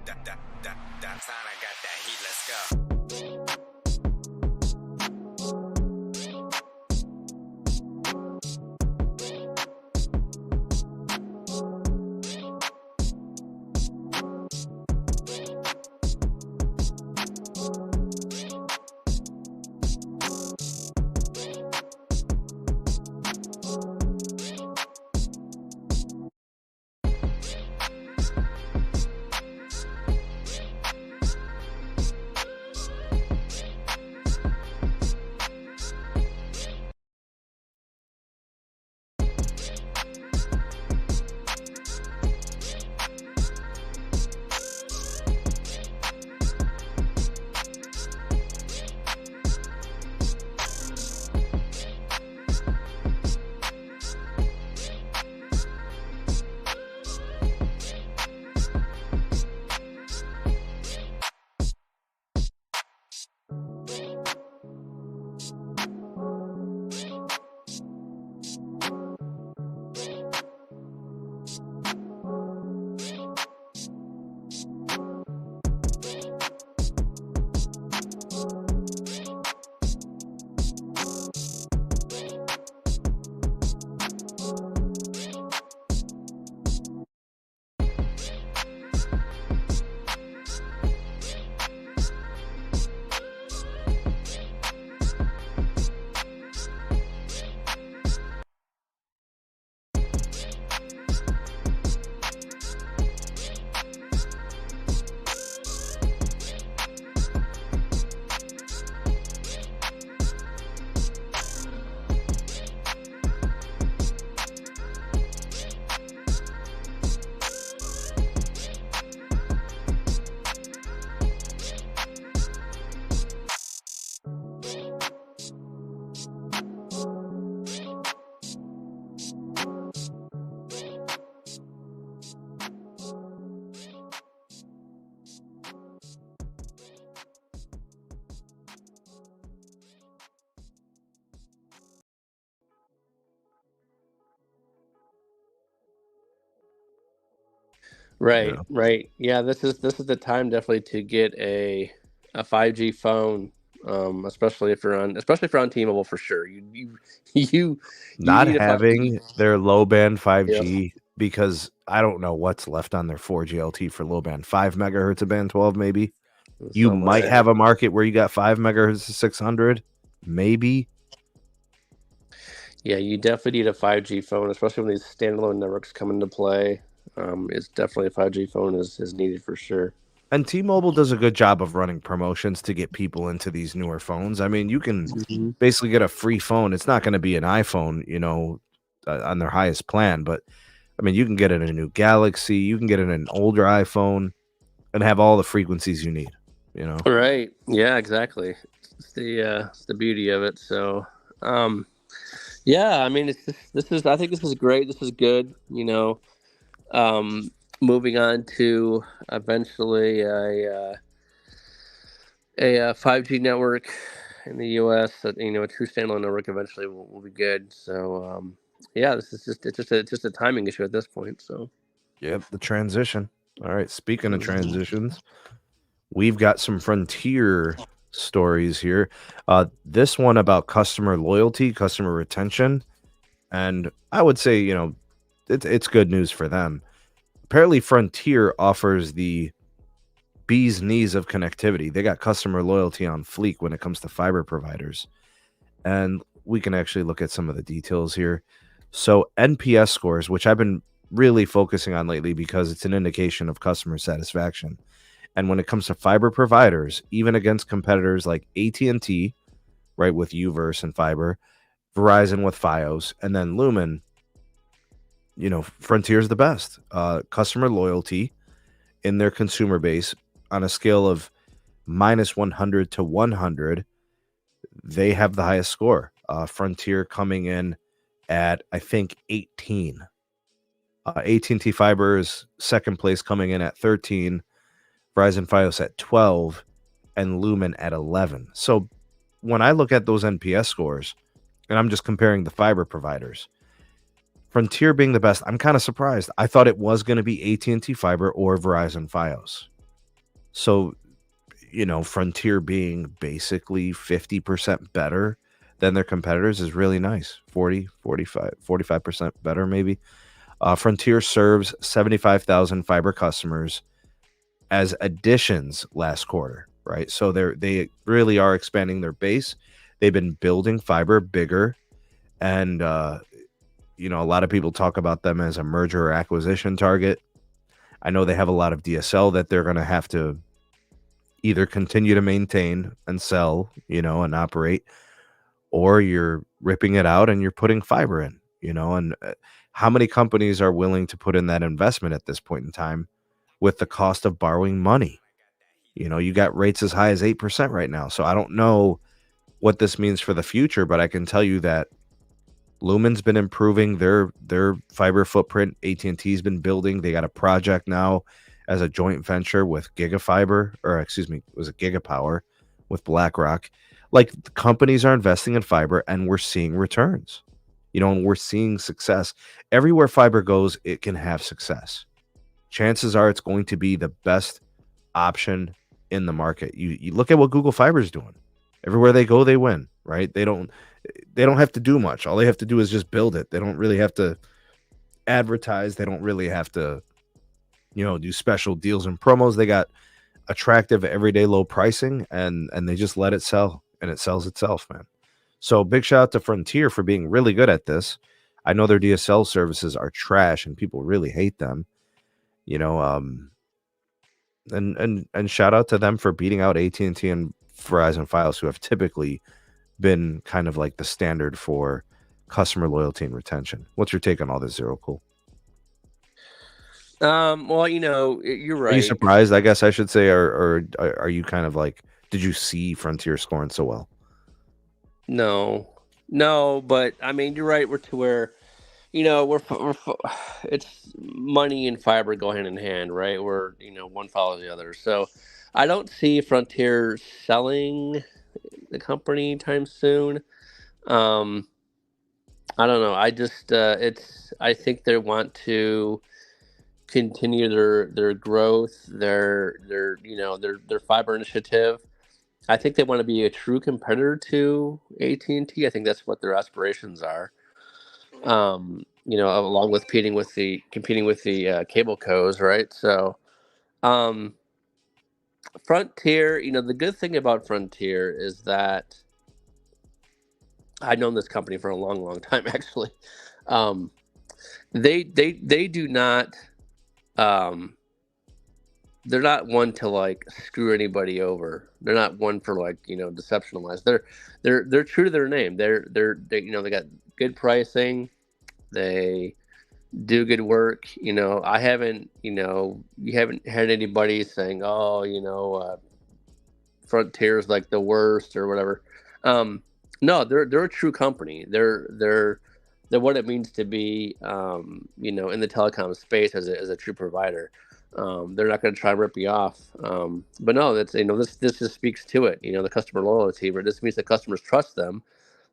That sound, I got that heat. Let's go. Right, right. Yeah, this is the time definitely to get a 5G phone, especially if you're on T-Mobile for sure. You you Not need a 5G. having their low band Yeah. 5G because I don't know what's left on their 4G LTE for low band, 5 megahertz of band 12 maybe. You Something like might that. have a market where you got 5 megahertz of 600, maybe. Yeah, you definitely need a 5G phone, especially when these standalone networks come into play. It's definitely a 5G phone is needed for sure. And T-Mobile does a good job of running promotions to get people into these newer phones. I mean, you can Mhm. basically get a free phone. It's not going to be an iPhone, on their highest plan, but I mean, you can get it in a new Galaxy, you can get it in an older iPhone and have all the frequencies you need, Right. Yeah, exactly. It's the beauty of it. So, yeah, I mean, I think this is great. This is good. Um, moving on to eventually a 5G network in the U.S. A true standalone network eventually will be good. So, yeah, this is just a timing issue at this point. So, Yep, the transition. All right, speaking of transitions, we've got some Frontier stories here. This one about customer loyalty, customer retention, and I would say, it's good news for them. Apparently, Frontier offers the bee's knees of connectivity. They got customer loyalty on fleek when it comes to fiber providers. And we can actually look at some of the details here. So NPS scores, which I've been really focusing on lately because it's an indication of customer satisfaction. And when it comes to fiber providers, even against competitors like AT&T, right, with Uverse and fiber, Verizon with Fios, and then Lumen, Frontier's the best. Customer loyalty in their consumer base on a scale of minus 100 to 100, they have the highest score. Frontier coming in at, I think, 18. AT&T Fiber is second place, coming in at 13. Verizon Fios at 12, and Lumen at 11. So when I look at those NPS scores, and I'm just comparing the fiber providers, Frontier being the best, I'm kind of surprised. I thought it was going to be AT&T Fiber or Verizon Fios. So, Frontier being basically 50% better than their competitors is really nice. 45% better maybe. Frontier serves 75,000 fiber customers as additions last quarter, right? So they really are expanding their base. They've been building fiber bigger, and a lot of people talk about them as a merger or acquisition target. I know they have a lot of DSL that they're going to have to either continue to maintain and sell, and operate, or you're ripping it out and you're putting fiber in, and how many companies are willing to put in that investment at this point in time with the cost of borrowing money? You got rates as high as 8% right now. So I don't know what this means for the future, but I can tell you that Lumen's been improving their fiber footprint. AT&T's been building. They got a project now as a joint venture with Gigafiber, or excuse me, was it Gigapower with BlackRock. Like, the companies are investing in fiber and we're seeing returns. And we're seeing success. Everywhere fiber goes, it can have success. Chances are it's going to be the best option in the market. You look at what Google Fiber is doing. Everywhere they go, they win, right? They don't have to do much. All they have to do is just build it. They don't really have to advertise. They don't really have to, do special deals and promos. They got attractive everyday low pricing, and they just let it sell, and it sells itself, man. So big shout out to Frontier for being really good at this. I know their DSL services are trash and people really hate them. And shout out to them for beating out AT&T and Verizon Files, who have typically been kind of like the standard for customer loyalty and retention. What's your take on all this, Zero Cool? Well, you're right. Are you surprised, I guess I should say, or are you kind of like, did you see Frontier scoring so well? No, but I mean, you're right. We're to where, it's money and fiber go hand in hand, right? One follows the other. So I don't see Frontier selling the company anytime soon. I don't know. I just, I think they want to continue their growth, their fiber initiative. I think they want to be a true competitor to AT&T. I think that's what their aspirations are. Along with competing with the cable cos, right? So, Frontier. The good thing about Frontier is that I've known this company for a long, long time. Actually, they do not. They're not one to like screw anybody over. They're not one for like deception lies. They're true to their name. They they got good pricing. They do good work. I haven't you haven't had anybody saying, oh, Frontier's like the worst or whatever. No, they're a true company. They're what it means to be in the telecom space as a true provider. They're not going to try and rip you off. But no, that's this just speaks to it. The customer loyalty, but this means that customers trust them.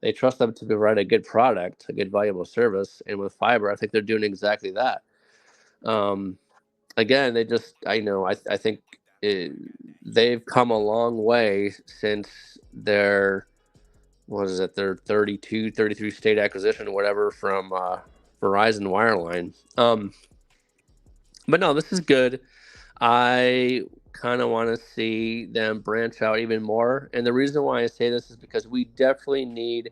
They trust them to provide a good product, a good valuable service, and with fiber, I think they're doing exactly that. Again, they just I think they've come a long way since their their 33 state acquisition or whatever from Verizon Wireline. But no, this is good. I kind of want to see them branch out even more. And the reason why I say this is because we definitely need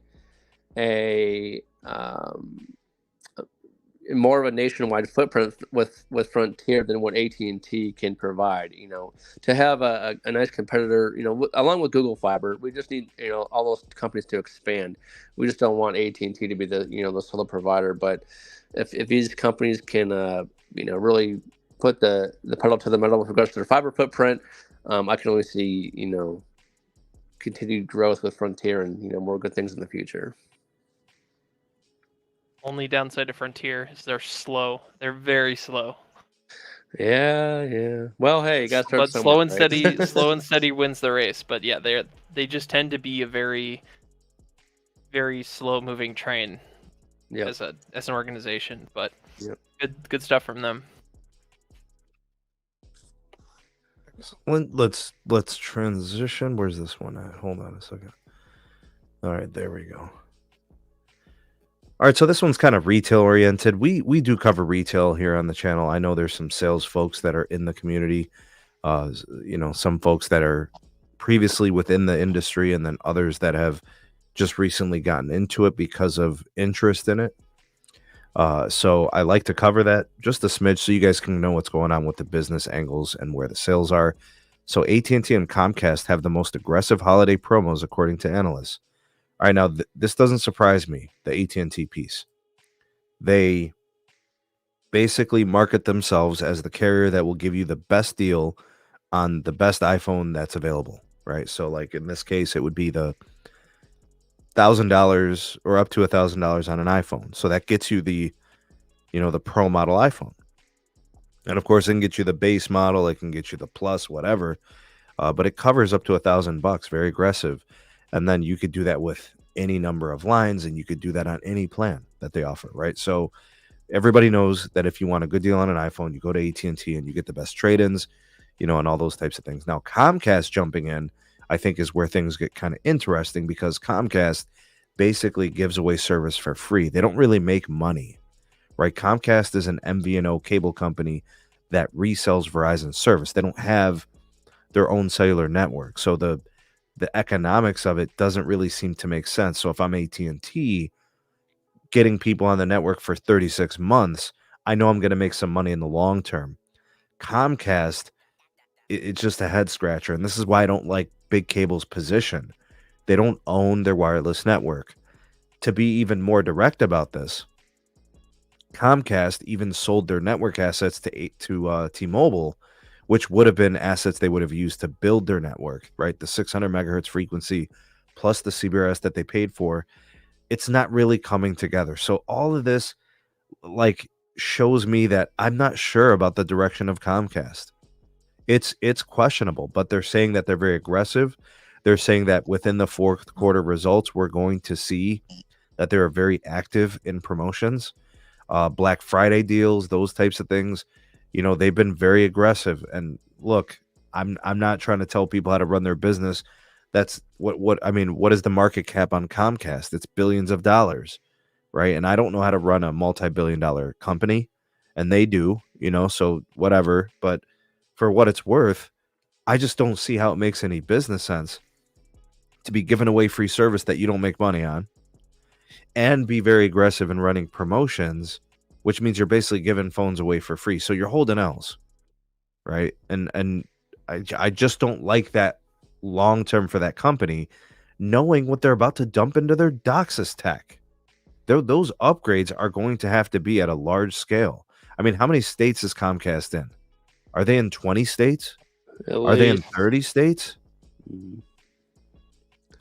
a more of a nationwide footprint with Frontier than what AT&T can provide. To have a nice competitor, along with Google Fiber, we just need all those companies to expand. We just don't want AT&T to be the sole provider. But if these companies can really put the pedal to the metal with regards to their fiber footprint, I can only see continued growth with Frontier and more good things in the future. Only downside to Frontier is they're slow. They're very slow. Yeah. Well, hey, you got to start but somewhere, slow and right? steady. Slow and steady wins the race. But yeah, they just tend to be a very, very slow moving train. As an organization. But good stuff from them. Let's transition. Where's this one at? Hold on a second. All right, there we go. All right, so this one's kind of retail oriented. We do cover retail here on the channel. I know there's some sales folks that are in the community. Some folks that are previously within the industry, and then others that have just recently gotten into it because of interest in it. So I like to cover that just a smidge so you guys can know what's going on with the business angles and where the sales are. So AT&T and Comcast have the most aggressive holiday promos according to analysts. All right, now this doesn't surprise me, the AT&T piece. They basically market themselves as the carrier that will give you the best deal on the best iPhone that's available, right? So like in this case, it would be the $1,000 or up to $1,000 on an iPhone. So that gets you the pro model iPhone. And of course, it can get you the base model, it can get you the plus, whatever. But it covers up to $1,000, very aggressive. And then you could do that with any number of lines, and you could do that on any plan that they offer, right? So everybody knows that if you want a good deal on an iPhone, you go to AT&T and you get the best trade-ins, and all those types of things. Now, Comcast jumping in, I think, is where things get kind of interesting because Comcast basically gives away service for free. They don't really make money, right? Comcast is an MVNO cable company that resells Verizon service. They don't have their own cellular network. So the economics of it doesn't really seem to make sense. So if I'm AT&T getting people on the network for 36 months, I know I'm going to make some money in the long term. Comcast, it's just a head scratcher. And this is why I don't like big cable's position. They don't own their wireless network. To be even more direct about this, Comcast even sold their network assets to T-Mobile, which would have been assets they would have used to build their network, right? The 600 megahertz frequency plus the cbrs that they paid for. It's not really coming together. So all of this shows me that I'm not sure about the direction of Comcast. It's questionable, but they're saying that they're very aggressive. They're saying that within the fourth quarter results, we're going to see that they're very active in promotions, Black Friday deals, those types of things. They've been very aggressive. And look, I'm not trying to tell people how to run their business. That's what I mean. What is the market cap on Comcast? It's billions of dollars, right? And I don't know how to run a multi-billion-dollar company, and they do, so whatever. But for what it's worth, I just don't see how it makes any business sense to be giving away free service that you don't make money on and be very aggressive in running promotions, which means you're basically giving phones away for free. So you're holding L's, right? And I just don't like that long term for that company, knowing what they're about to dump into their DOCSIS tech. Those upgrades are going to have to be at a large scale. I mean, how many states is Comcast in? Are they in 20 states? Are they in 30 states? Mhm.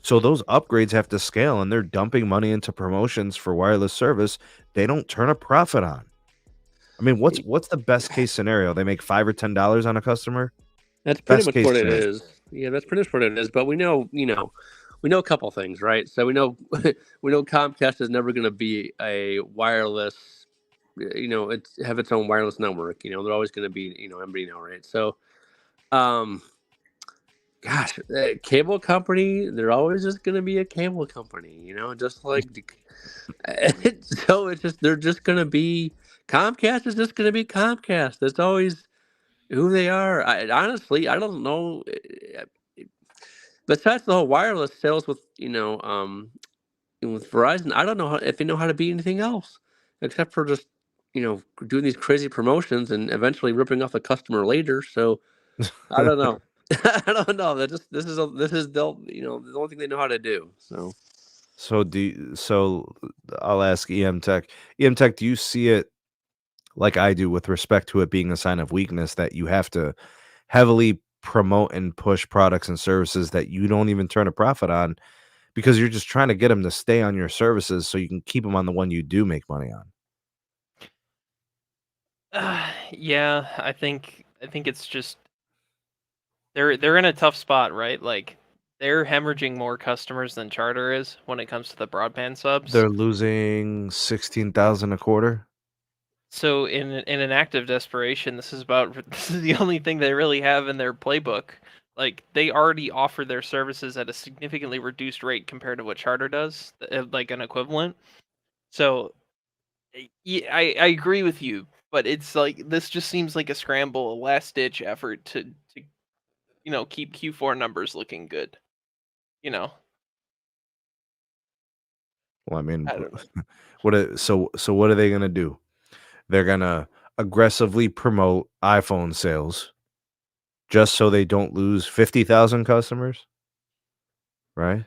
So those upgrades have to scale, and they're dumping money into promotions for wireless service they don't turn a profit on. I mean, what's the best case scenario? They make $5 or $10 on a customer? That's pretty Best much case what it scenario. is. Yeah, that's pretty much what it is. But we know a couple things, right? So we know we know Comcast is never going to be a wireless. It's have its own wireless network. They're always going to be MVNO, right? So, um, gosh, cable company, they're always just going to be a cable company. Just like so it's just they're just going to be Comcast is just going to be Comcast. That's always who they are. Honestly, I don't know. Besides the whole wireless sales with Verizon, I don't know if they know how to be anything else except for just doing these crazy promotions and eventually ripping off the customer later. So I don't know. I don't know. That just this is the the only thing they know how to do. So So I'll ask EM Tech. EM Tech, do you see it like I do with respect to it being a sign of weakness that you have to heavily promote and push products and services that you don't even turn a profit on because you're just trying to get them to stay on your services so you can keep them on the one you do make money on? Yeah, I think it's just they're in a tough spot, right? Like they're hemorrhaging more customers than Charter is when it comes to the broadband subs. They're losing 16,000 a quarter. So in an act of desperation, this is the only thing they really have in their playbook. Like they already offer their services at a significantly reduced rate compared to what Charter does, like an equivalent. So yeah, I agree with you, but it's like this just seems like a scramble, a last ditch effort to keep Q4 numbers looking good. You know, Well, I mean, I don't know. so what are they gonna do? They're gonna aggressively promote iPhone sales just so they don't lose 50,000 customers, right?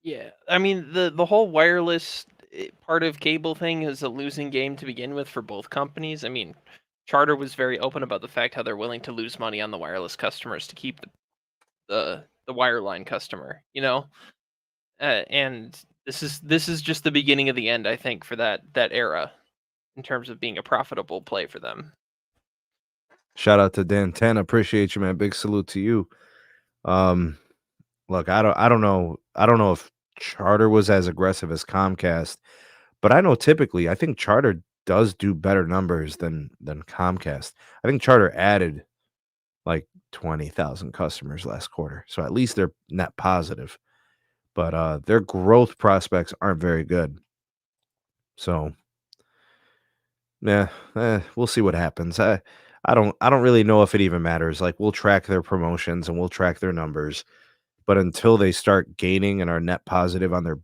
Yeah, I mean the whole wireless part of cable thing is a losing game to begin with for both companies. I mean, Charter was very open about the fact how they're willing to lose money on the wireless customers to keep the wireline customer. And this is just the beginning of the end, I think, for that era in terms of being a profitable play for them. Shout out to Dan 10. Appreciate you, man. Big salute to you. Um, Look, I don't know if Charter was as aggressive as Comcast, but I know typically I think Charter does do better numbers than Comcast. I think Charter added like 20,000 customers last quarter. So at least they're net positive. But their growth prospects aren't very good. So, yeah, we'll see what happens. I don't really know if it even matters. Like we'll track their promotions and we'll track their numbers, but until they start gaining and are net positive on their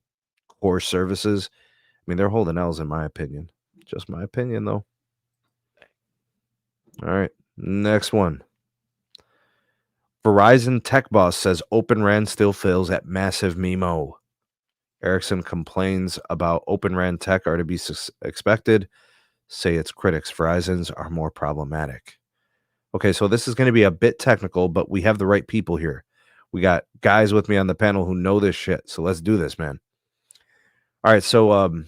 core services, I mean, they're holding L's in my opinion. Just my opinion, though. All right, next one. Verizon tech boss says Open RAN still fails at massive MIMO. Ericsson complains about Open RAN tech are to be expected. Say its critics, Verizon's, are more problematic. Okay, so this is going to be a bit technical, but we have the right people here. We got guys with me on the panel who know this shit. So let's do this, man. All right, so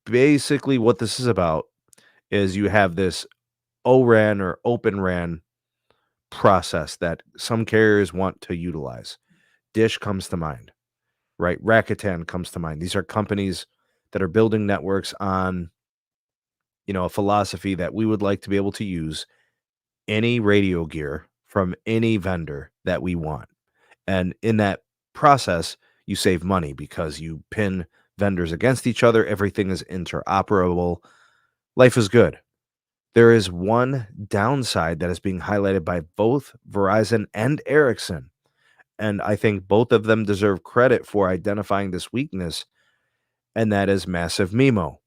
basically what this is about is you have this ORAN or Open RAN process that some carriers want to utilize. Dish comes to mind, right? Rakuten comes to mind. These are companies that are building networks on, a philosophy that we would like to be able to use any radio gear from any vendor that we want. And in that process, you save money because you pin vendors against each other. Everything is interoperable. Life is good. There is one downside that is being highlighted by both Verizon and Ericsson. And I think both of them deserve credit for identifying this weakness, and that is massive MIMO.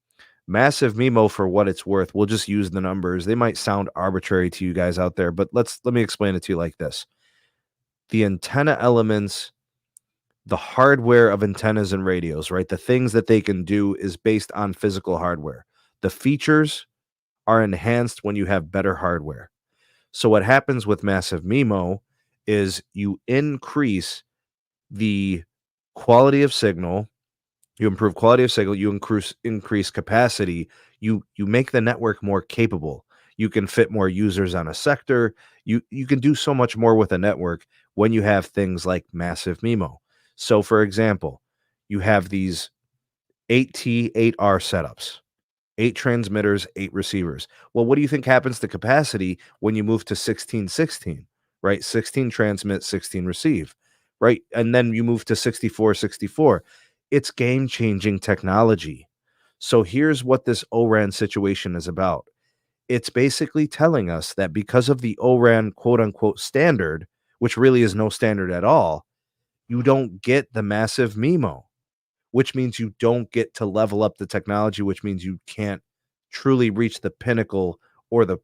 Massive MIMO, for what it's worth, we'll just use the numbers. They might sound arbitrary to you guys out there, but let me explain it to you like this. The antenna elements, the hardware of antennas and radios, right? The things that they can do is based on physical hardware. The features are enhanced when you have better hardware. So what happens with massive MIMO is you increase the quality of signal, you improve quality of signal, you increase capacity, you make the network more capable. You can fit more users on a sector. You can do so much more with a network when you have things like massive MIMO. So for example, you have these 8T, 8R setups. 8 transmitters, 8 receivers. Well, what do you think happens to capacity when you move to 16/16, right? 16 transmit, 16 receive, right? And then you move to 64/64. It's game-changing technology. So here's what this ORAN situation is about. It's basically telling us that because of the ORAN quote unquote standard, which really is no standard at all, you don't get the massive MIMO, which means you don't get to level up the technology, which means you can't truly reach the pinnacle or the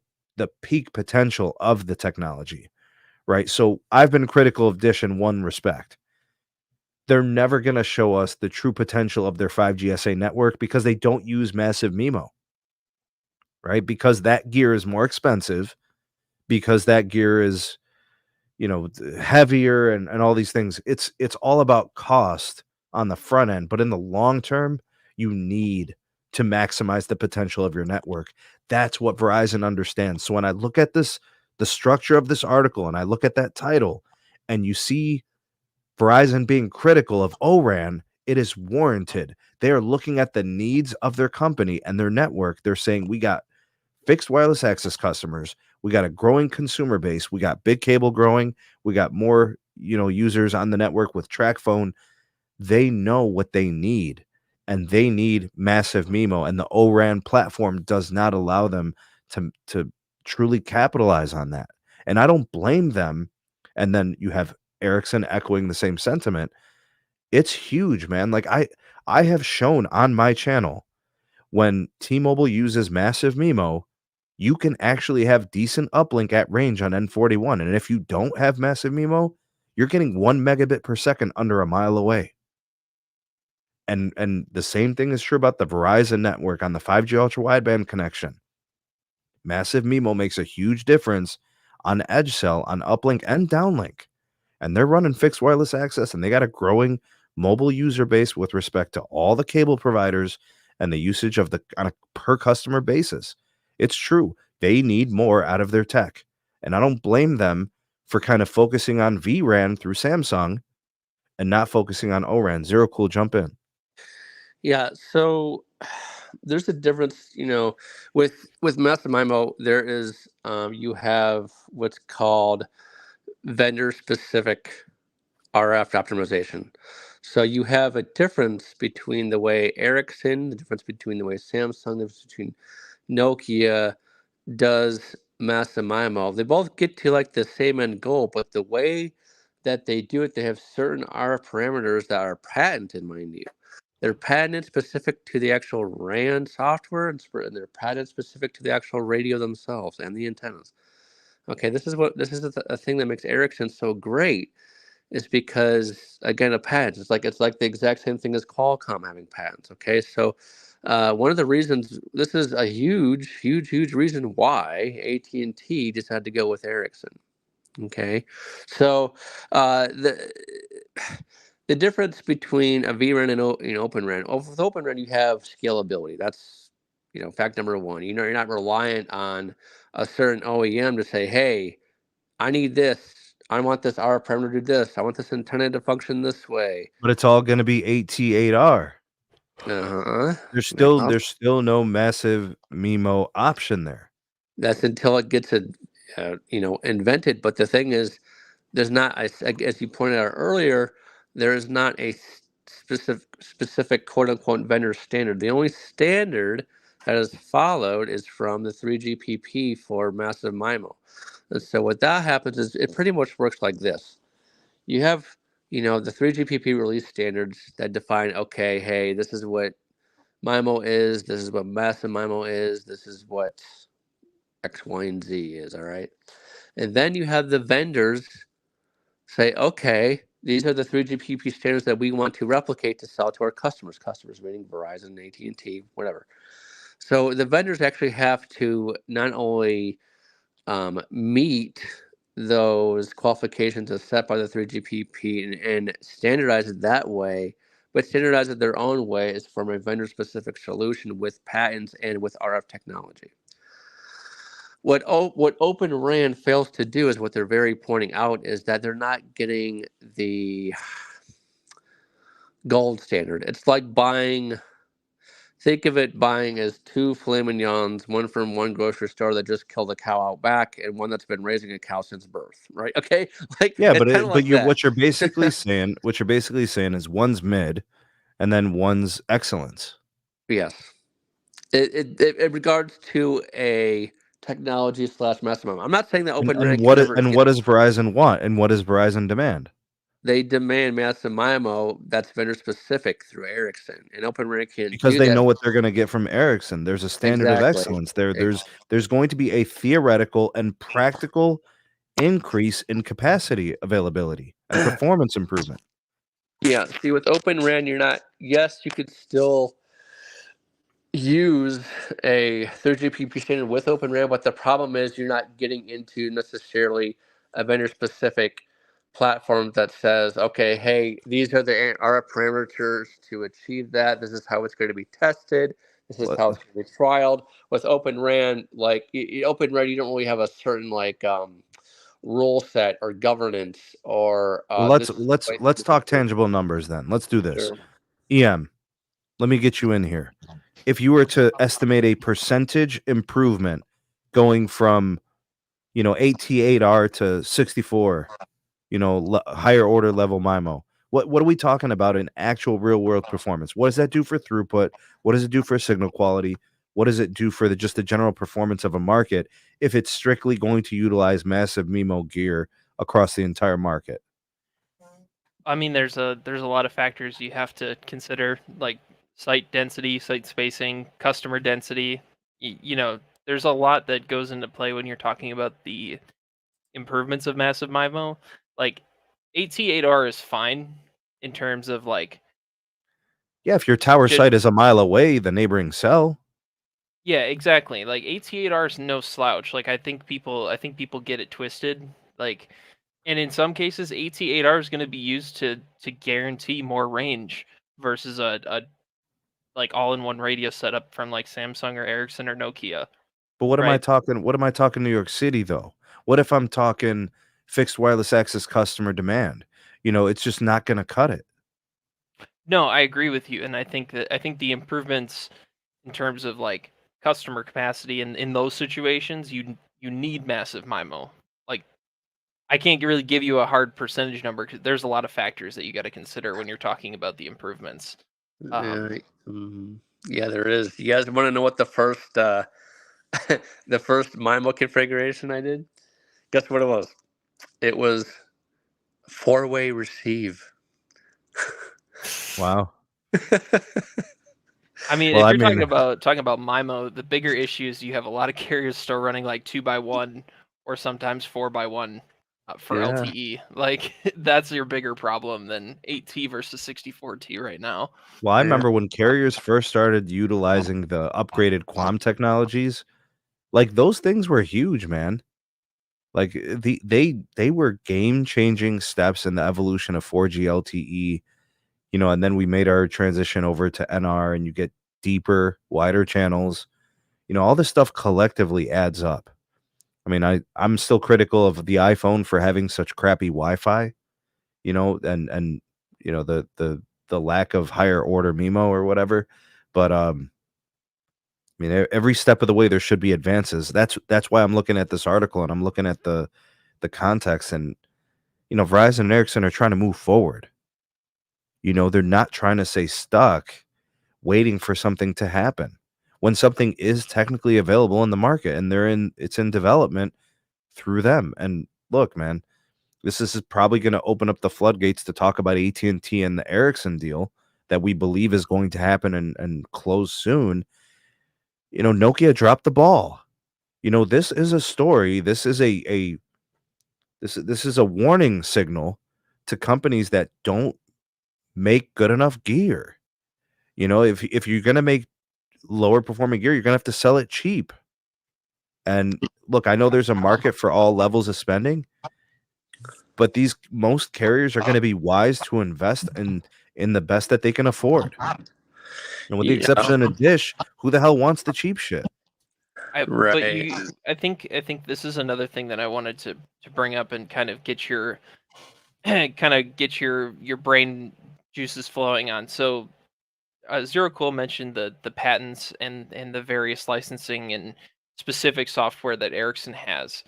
peak potential of the technology, right? So I've been critical of Dish in one respect. They're never going to show us the true potential of their 5G SA network because they don't use massive MIMO, right? Because that gear is more expensive, because that gear is, heavier and all these things. It's all about cost on the front end, but in the long term, you need to maximize the potential of your network. That's what Verizon understands. So when I look at this, the structure of this article, and I look at that title, and you see Verizon being critical of ORAN, it is warranted. They are looking at the needs of their company and their network. They're saying, we got fixed wireless access customers, we got a growing consumer base, we got big cable growing, we got more, users on the network with track phone. They know what they need, and they need massive MIMO, and the ORAN platform does not allow them to truly capitalize on that. And I don't blame them. And then you have Ericsson echoing the same sentiment. It's huge, man. Like I have shown on my channel, when T-Mobile uses massive MIMO, you can actually have decent uplink at range on N41. And if you don't have massive MIMO, you're getting 1 megabit per second under a mile away. And the same thing is true about the Verizon network on the 5G ultra wideband connection. Massive MIMO makes a huge difference on edge cell, on uplink and downlink. And they're running fixed wireless access, and they got a growing mobile user base with respect to all the cable providers and the usage of on a per customer basis. It's true. They need more out of their tech. And I don't blame them for kind of focusing on vRAN through Samsung and not focusing on ORAN. Zero Cool, jump in. Yeah, so there's a difference, with massive MIMO. There is you have what's called vendor specific RF optimization. So you have a difference between the way Ericsson, the difference between the way Samsung, the difference between Nokia does massive MIMO. They both get to like the same end goal, but the way that they do it, they have certain RF parameters that are patented, mind you. They're patented specific to the actual RAN software, and they're patented specific to the actual radio themselves and the antennas. Okay, this is a thing that makes Ericsson so great, is because, again, of patents. It's like the exact same thing as Qualcomm having patents. Okay, so one of the reasons, this is a huge, huge, huge reason why AT&T decided to go with Ericsson. Okay, so the difference between a vRAN and Open RAN. With Open RAN, you have scalability. That's fact number one. You're not reliant on a certain OEM to say, hey, I need this. I want this RF parameter to do this. I want this antenna to function this way. But it's all going to be AT8R. Uh-huh. There's Yeah. still no massive MIMO option there. That's until it gets invented. But the thing is, there's not, as you pointed out earlier, there is not a specific quote unquote vendor standard. The only standard that is followed is from the 3GPP for massive MIMO. And so what that happens is it pretty much works like this. You have, the 3GPP release standards that define, okay, hey, this is what MIMO is, this is what massive MIMO is, this is what X, Y, and Z is, all right? And then you have the vendors say, okay, these are the 3GPP standards that we want to replicate to sell to our customers. Customers meaning Verizon, AT&T, whatever. So the vendors actually have to not only meet those qualifications as set by the 3GPP and standardize it that way, but standardize it their own way is from a vendor-specific solution with patents and with RF technology. What Open RAN fails to do is what they're very pointing out is that they're not getting the gold standard. It's like think of it buying as two filet mignons, one from one grocery store that just killed a cow out back, and one that's been raising a cow since birth, right? Okay, Yeah, it's kind of like that. what you're basically saying is one's mid, and then one's excellence. Yes, in regards to a technology / maximum. I'm not saying that Open RAN can never. What does Verizon want, and what does Verizon demand? They demand massive MIMO that's vendor specific through Ericsson, and Open RAN can't Because do they that. know what they're going to get from Ericsson. There's a standard of Exactly. excellence there. There's going to be a theoretical and practical increase in capacity availability and performance improvement. Yeah. See, with Open RAN, you're not. Yes, you could still use a 3GPP standard with Open RAN, but the problem is you're not getting into necessarily a vendor specific platform that says, okay, hey, these are the RF parameters to achieve that. This is how it's going to be tested. This is how it's going to be trialed. With Open RAN, like Open RAN, you don't really have a certain rule set or governance or let's talk tangible numbers then. Let's do this. Sure. EM, let me get you in here. If you were to estimate a percentage improvement going from, 88R to 64, higher order level MIMO, what are we talking about in actual real world performance? What does that do for throughput? What does it do for signal quality? What does it do for just the general performance of a market if it's strictly going to utilize massive MIMO gear across the entire market? I mean, there's a lot of factors you have to consider, like site density, site spacing, customer density. There's a lot that goes into play when you're talking about the improvements of massive MIMO. Like AT8R is fine in terms of like Yeah, if your tower just site is a mile away, the neighboring cell. yeah, exactly. Like AT8R is no slouch. Like I think people get it twisted. Like and in some cases AT8R is going to be used to guarantee more range versus a like all-in-one radio setup from like Samsung or Ericsson or Nokia, But what am I right? talking what am I talking New York City though? What if I'm talking fixed wireless access customer demand? It's just not gonna cut it. No, I agree with you, and I think the improvements in terms of like customer capacity in those situations, you need massive MIMO. Like I can't really give you a hard percentage number because there's a lot of factors that you got to consider when you're talking about the improvements. Um, Yeah, yeah, there is. You guys want to know what the first the first MIMO configuration I did? Guess what it was? It was four-way receive. Wow. I mean, Well, if I you're mean, talking about MIMO, the bigger issue is you have a lot of carriers still running like 2x1 or sometimes 4x1 for Yeah, LTE. Like that's your bigger problem than 8T versus 64T right now. I yeah, remember when carriers first started utilizing the upgraded QAM technologies, like, those things were huge, man. Like, they were game-changing steps in the evolution of 4G LTE, and then we made our transition over to NR, and you get deeper, wider channels. All this stuff collectively adds up. I mean, I'm still critical of the iPhone for having such crappy Wi-Fi, and the lack of higher order MIMO or whatever. But I mean, every step of the way there should be advances. That's why I'm looking at this article and I'm looking at the context, and Verizon and Ericsson are trying to move forward. They're not trying to stay stuck waiting for something to happen. When something is technically available in the market and it's in development through them. And look, man, this is probably going to open up the floodgates to talk about AT&T and T and the Ericsson deal that we believe is going to happen and close soon. Nokia dropped the ball. This is a story. This is this is a warning signal to companies that don't make good enough gear. If you're going to make lower performing gear, you're going to have to sell it cheap. And look, I know there's a market for all levels of spending, but these most carriers are going to be wise to invest in the best that they can afford. And with the yeah. exception of Dish, who the hell wants the cheap shit? But Right. you, I think this is another thing that I wanted to bring up and kind of get your kind of get your brain juices flowing on. So Zero Cool mentioned the patents and the various licensing and specific software that Ericsson has.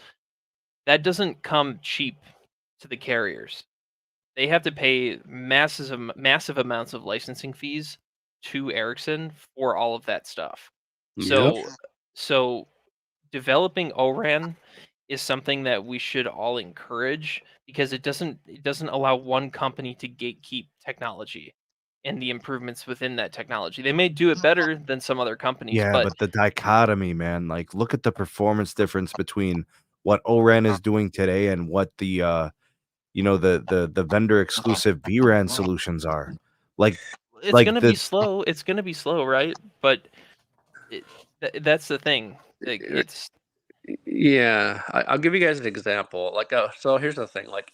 That doesn't come cheap to the carriers. They have to pay massive amounts of licensing fees to Ericsson for all of that stuff. Yep. So developing ORAN is something that we should all encourage because it doesn't allow one company to gatekeep technology and the improvements within that technology. They may do it better than some other companies, Yeah, but but the dichotomy, man, like, look at the performance difference between what ORAN is doing today and what the vendor exclusive vRAN solutions are. Like it's like gonna be the slow. It's gonna be slow, right? But that's the thing. Like it's Yeah, I'll give you guys an example. Like, so here's the thing. Like,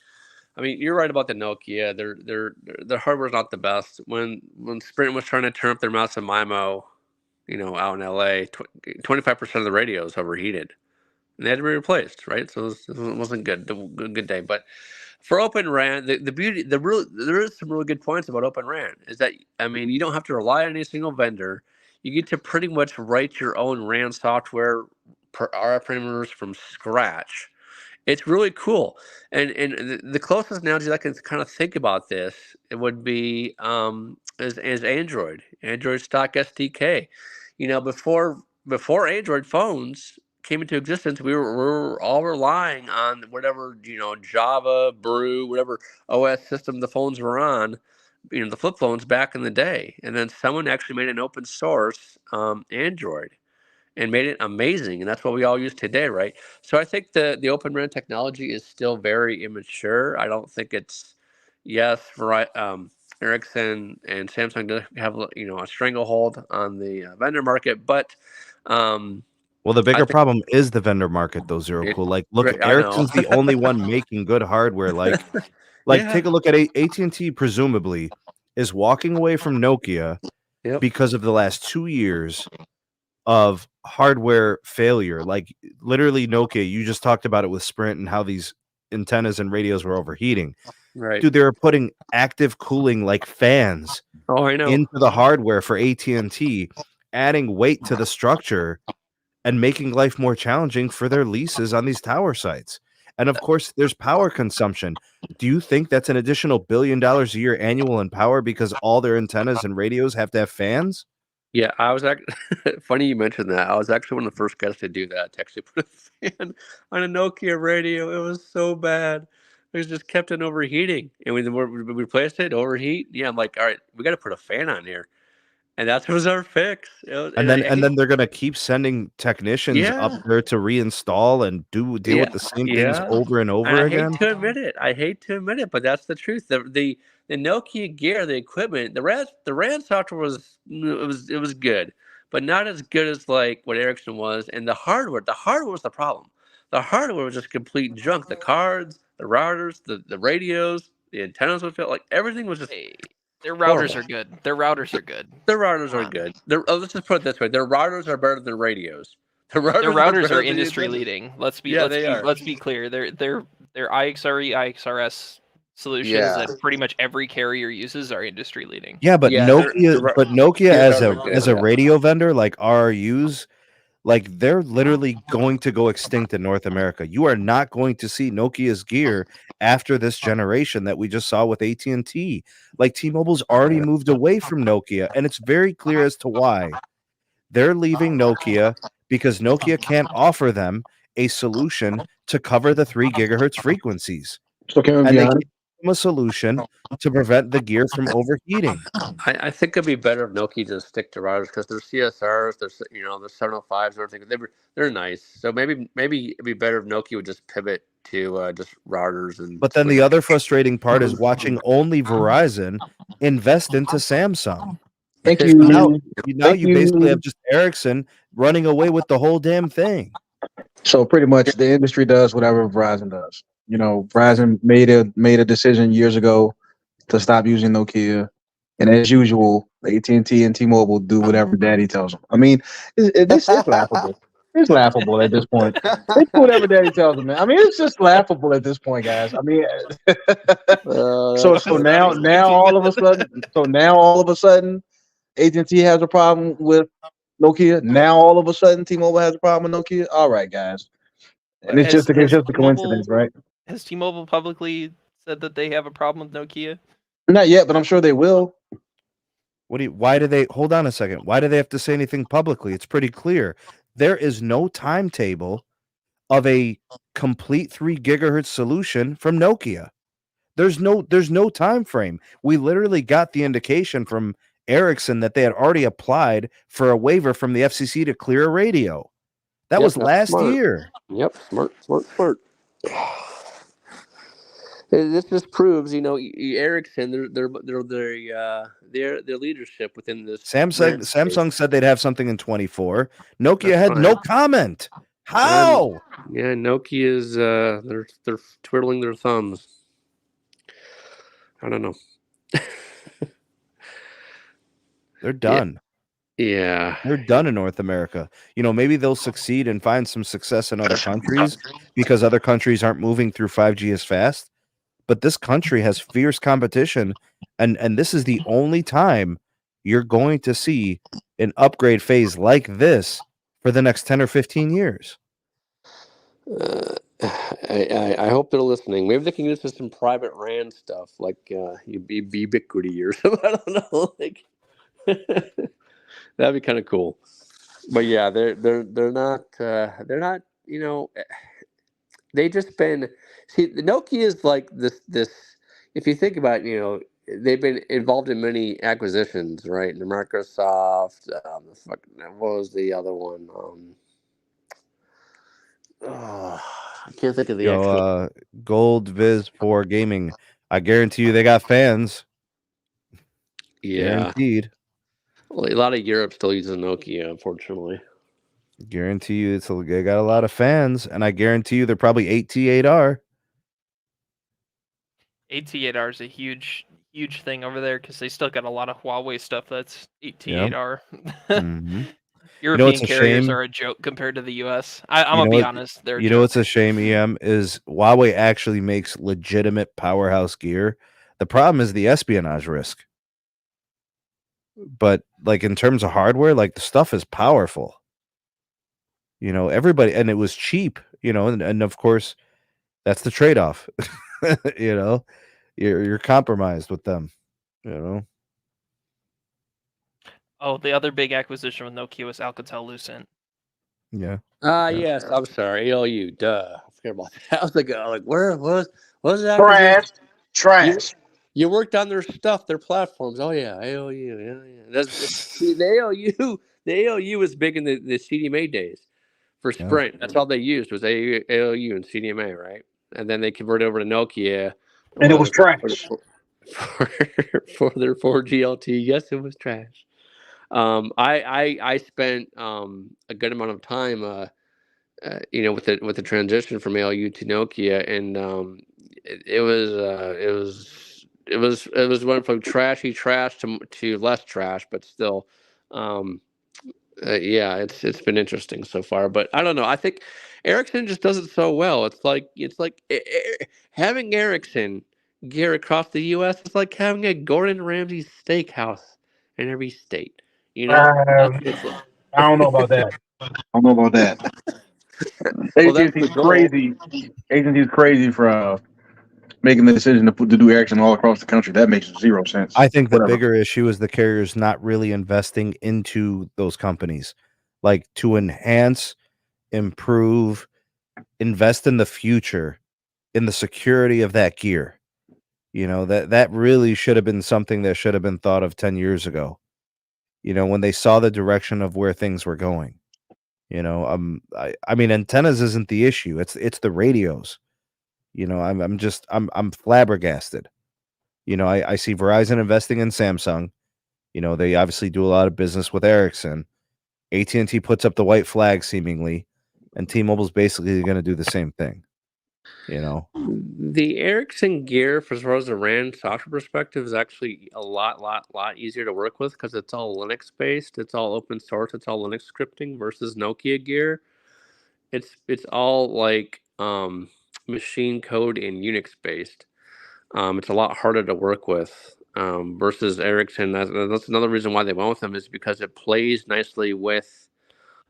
I mean, you're right about the Nokia. Their hardware's not the best. When Sprint was trying to turn up their massive MIMO, out in LA, 25% of the radios overheated, and they had to be replaced. Right, so it wasn't good. Good day. But for Open RAN, the beauty, there is some really good points about Open RAN. Is that, I mean, you don't have to rely on any single vendor. You get to pretty much write your own RAN software, RF parameters from scratch. It's really cool. And the closest analogy I can kind of think about this, it would be is Android stock SDK. You know, before Android phones came into existence, we were all relying on whatever, you know, Java, Brew, whatever OS system the phones were on, you know, the flip phones back in the day. And then someone actually made an open source Android and made it amazing, and that's what we all use today, right? So I think the Open RAN technology is still very immature. I don't think it's, yes, Ericsson and Samsung do have, you know, a stranglehold on the vendor market, but Well, the I bigger think problem is the vendor market, though, Zero it, Cool. Like, look, I know. Ericsson's the only one making good hardware. Like Yeah. take a look at AT&T. Presumably, is walking away from Nokia Yep. because of the last 2 years of hardware failure. Like literally, Nokia. You just talked about it with Sprint and how these antennas and radios were overheating. Right. Dude, they were putting active cooling like fans Oh, I know. into the hardware for AT&T, adding weight to the structure and making life more challenging for their leases on these tower sites. And of course, there's power consumption. Do you think that's an additional $1 billion a year annual in power because all their antennas and radios have to have fans? Yeah, I was actually funny you mentioned that. I was actually one of the first guys to do that, to actually put a fan on a Nokia radio. It was so bad. It was just kept on overheating. And when we replaced it, overheat. Yeah, I'm like, all right, we got to put a fan on here. And that was our fix. And And then I and hate, then they're gonna keep sending technicians up yeah, there to reinstall and deal yeah, with the same things yeah. over and And over I hate again. to admit it. I hate to admit it, but that's the truth. The Nokia gear, the equipment, the RAN software was good, but not as good as like what Ericsson was. And the hardware was the problem. The hardware was just complete junk. The cards, the routers, the radios, the antennas would feel like everything was just Hey, their routers horrible. are good. Their routers are good. Their routers Come are on. good. Let's just put it this way: their routers are better than radios. The Their routers are routers better are than the industry antennas. leading. Let's be Yeah, let's they be are. let's be clear. Their IXRE, IXRS solutions Yeah, that pretty much every carrier uses are industry leading. Yeah, but yeah. Nokia Yeah, as routers are as good. a radio vendor, like RRUs, like they're literally going to go extinct in North America. You are not going to see Nokia's gear after this generation that we just saw with AT&T. Like T-Mobile's already moved away from Nokia, and it's very clear as to why. They're leaving Nokia because Nokia can't offer them a solution to cover the 3 gigahertz frequencies. So can we And be they honest? can't give them a solution to prevent the gear from overheating. I think it'd be better if Nokia just stick to routers because their CSRs, their 705s and everything. They're nice. So maybe it'd be better if Nokia would just pivot to just routers and But then switch. the other frustrating part is watching only Verizon invest into Samsung. Thank So you. now Thank you basically you. have just Ericsson running away with the whole damn thing. So pretty much the industry does whatever Verizon does. You know, Verizon made a decision years ago to stop using Nokia, and as usual, AT&T and T-Mobile do whatever Daddy tells them. I mean, this is laughable. It's laughable at this point. They do whatever Daddy tells them, man. I mean, it's just laughable at this point, guys. I mean, so now all of a sudden, AT&T has a problem with Nokia. Now all of a sudden, T-Mobile has a problem with Nokia. All right, guys, and it's just a coincidence, right? Has T-Mobile publicly said that they have a problem with Nokia? Not yet, but I'm sure they will. Why do they hold on a second? Why do they have to say anything publicly? It's pretty clear. There is no timetable of a complete 3 gigahertz solution from Nokia. There's no time frame. We literally got the indication from Ericsson that they had already applied for a waiver from the FCC to clear a radio. That was that's last smart. year. Yep, smart. This just proves, Ericsson, their leadership within this. Samsung said they'd have something in 24. Nokia That's had fine. no comment. How? Yeah, Nokia's they're twiddling their thumbs. I don't know. They're done. Yeah. They're done in North America. Maybe they'll succeed and find some success in other countries because other countries aren't moving through 5G as fast. but this country has fierce competition, and this is the only time you're going to see an upgrade phase like this for the next 10 or 15 years. I hope they're listening. Maybe they can use some private RAN stuff, like Ubiquity or something. I don't know. Like that'd be kind of cool. But yeah, they're not you know, they just been see the Nokia is like this. If you think about it, you know, they've been involved in many acquisitions, right? The Microsoft, what was the other one? I can't think of the actual. Gold Viz for gaming. I guarantee you they got fans. Yeah, Guaranteed. well, a lot of Europe still uses Nokia, unfortunately. Guarantee you they got a lot of fans, and I guarantee you they're probably 8T8R. AT8R is a huge thing over there because they still got a lot of Huawei stuff that's 8T8R. Mm-hmm. European it's a carriers shame? are a joke compared to the US. I'm You gonna know be what- honest, they're a You know joke. what's a shame, EM, is Huawei actually makes legitimate powerhouse gear. The problem is the espionage risk. But like in terms of hardware, like the stuff is powerful. You know, everybody, and it was cheap, you know, and of course that's the trade-off. You know, you're compromised with them, you know. Oh, the other big acquisition with Nokia was Alcatel-Lucent. Yeah. Yes, I'm sorry. ALU, duh. I forgot about that. I was like, where was that? Trash. You worked on their stuff, their platforms. Oh yeah, ALU. Yeah. See, the ALU was big in the CDMA days for Yeah. Sprint. That's all they used was ALU and CDMA, right? And then they converted over to Nokia. And it was trash. For their 4G LTE. Yes, it was trash. I spent a good amount of time, you know, with the transition from ALU to Nokia, and it was went from trashy trash to less trash, but still, um, yeah, it's been interesting so far. But I don't know. I think Ericsson just does it so well. It's like having Ericsson gear across the U.S. is like having a Gordon Ramsay steakhouse in every state. You know, that's what it's like. I don't know about that. I don't know about that. Well, that's AT&T the goal. crazy. AT&T is crazy for making the decision to do Ericsson all across the country. That makes zero sense. I think the Whatever. bigger issue is the carriers not really investing into those companies, like to enhance, improve, invest in the future, in the security of that gear. You know, that really should have been something that should have been thought of 10 years ago. You know, when they saw the direction of where things were going. You know, I mean antennas isn't the issue. It's the radios. You know, I'm flabbergasted. You know, I see Verizon investing in Samsung. You know, they obviously do a lot of business with Ericsson. AT&T puts up the white flag seemingly, and T-Mobile's basically going to do the same thing. You know, The Ericsson gear, for as far as the RAN software perspective, is actually a lot easier to work with because it's all Linux based. It's all open source. It's all Linux scripting versus Nokia gear. It's all like machine code and Unix based. It's a lot harder to work with versus Ericsson. That's another reason why they went with them is because it plays nicely with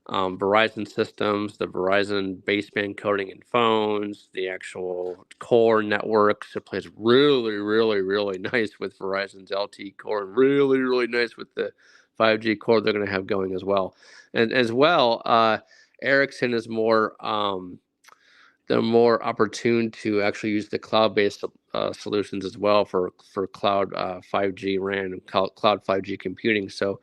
Verizon systems, the Verizon baseband coding in phones, the actual core networks. It plays really nice with Verizon's LTE core, and really nice with the 5G core they're going to have going as well. And as well, Ericsson is more they're more opportune to actually use the cloud-based solutions as well for cloud 5G RAN and cloud 5G computing. So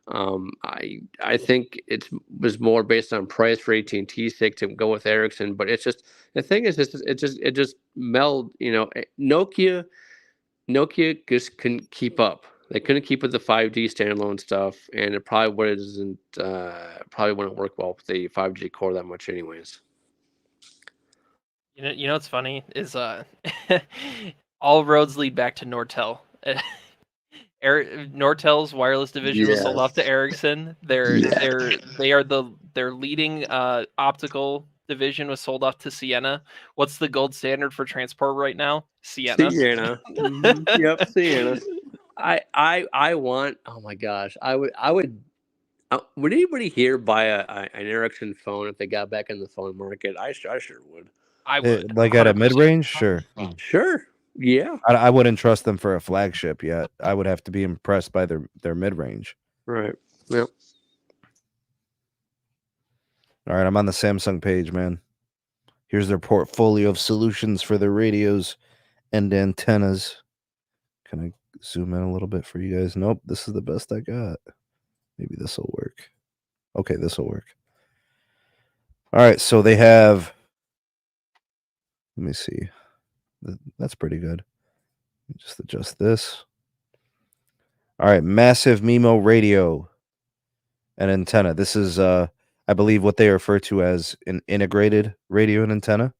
I think it was more based on price for AT&T's sake to go with Ericsson, but it's just the thing is it just meld. You know, Nokia just couldn't keep up. They couldn't keep with the 5G standalone stuff, and it probably wouldn't work well with the 5G core that much, anyways. You know what's funny is all roads lead back to Nortel. Nortel's wireless division was sold off to Ericsson. They're leading optical division was sold off to Ciena. What's the gold standard for transport right now? Ciena. Yep, Ciena. I want. Oh my gosh, I would. Would anybody here buy an Ericsson phone if they got back in the phone market? I sure would. I would. Like at a 100%. mid-range, sure. Sure. Yeah. I wouldn't trust them for a flagship yet. I would have to be impressed by their mid-range. Right. Yep. All right, I'm on the Samsung page, man. Here's their portfolio of solutions for their radios and antennas. Can I zoom in a little bit for you guys? Nope, this is the best I got. Maybe this will work. Okay, this will work. All right, so they have. Let me see. That's pretty good. Just adjust this. All right, massive MIMO radio and antenna. This is, I believe, what they refer to as an integrated radio and antenna.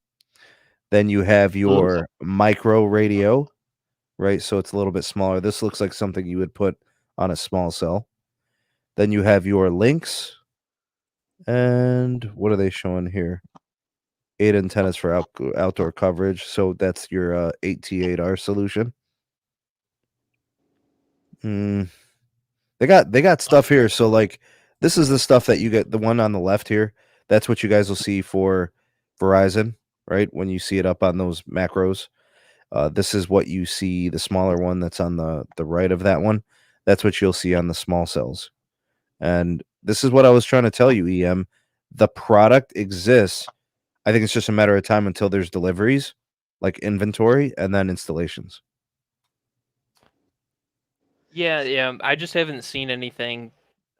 Then you have your micro radio, right? So it's a little bit smaller. This looks like something you would put on a small cell. Then you have your links. And what are they showing here? 8 antennas for outdoor coverage. So that's your 8T8R solution. They got stuff here. So like this is the stuff that you get. The one on the left here, that's what you guys will see for Verizon, right? When you see it up on those macros. This is what you see, the smaller one that's on the right of that one. That's what you'll see on the small cells. And this is what I was trying to tell you, EM. The product exists. I think it's just a matter of time until there's deliveries, like inventory, and then installations. Yeah. I just haven't seen anything.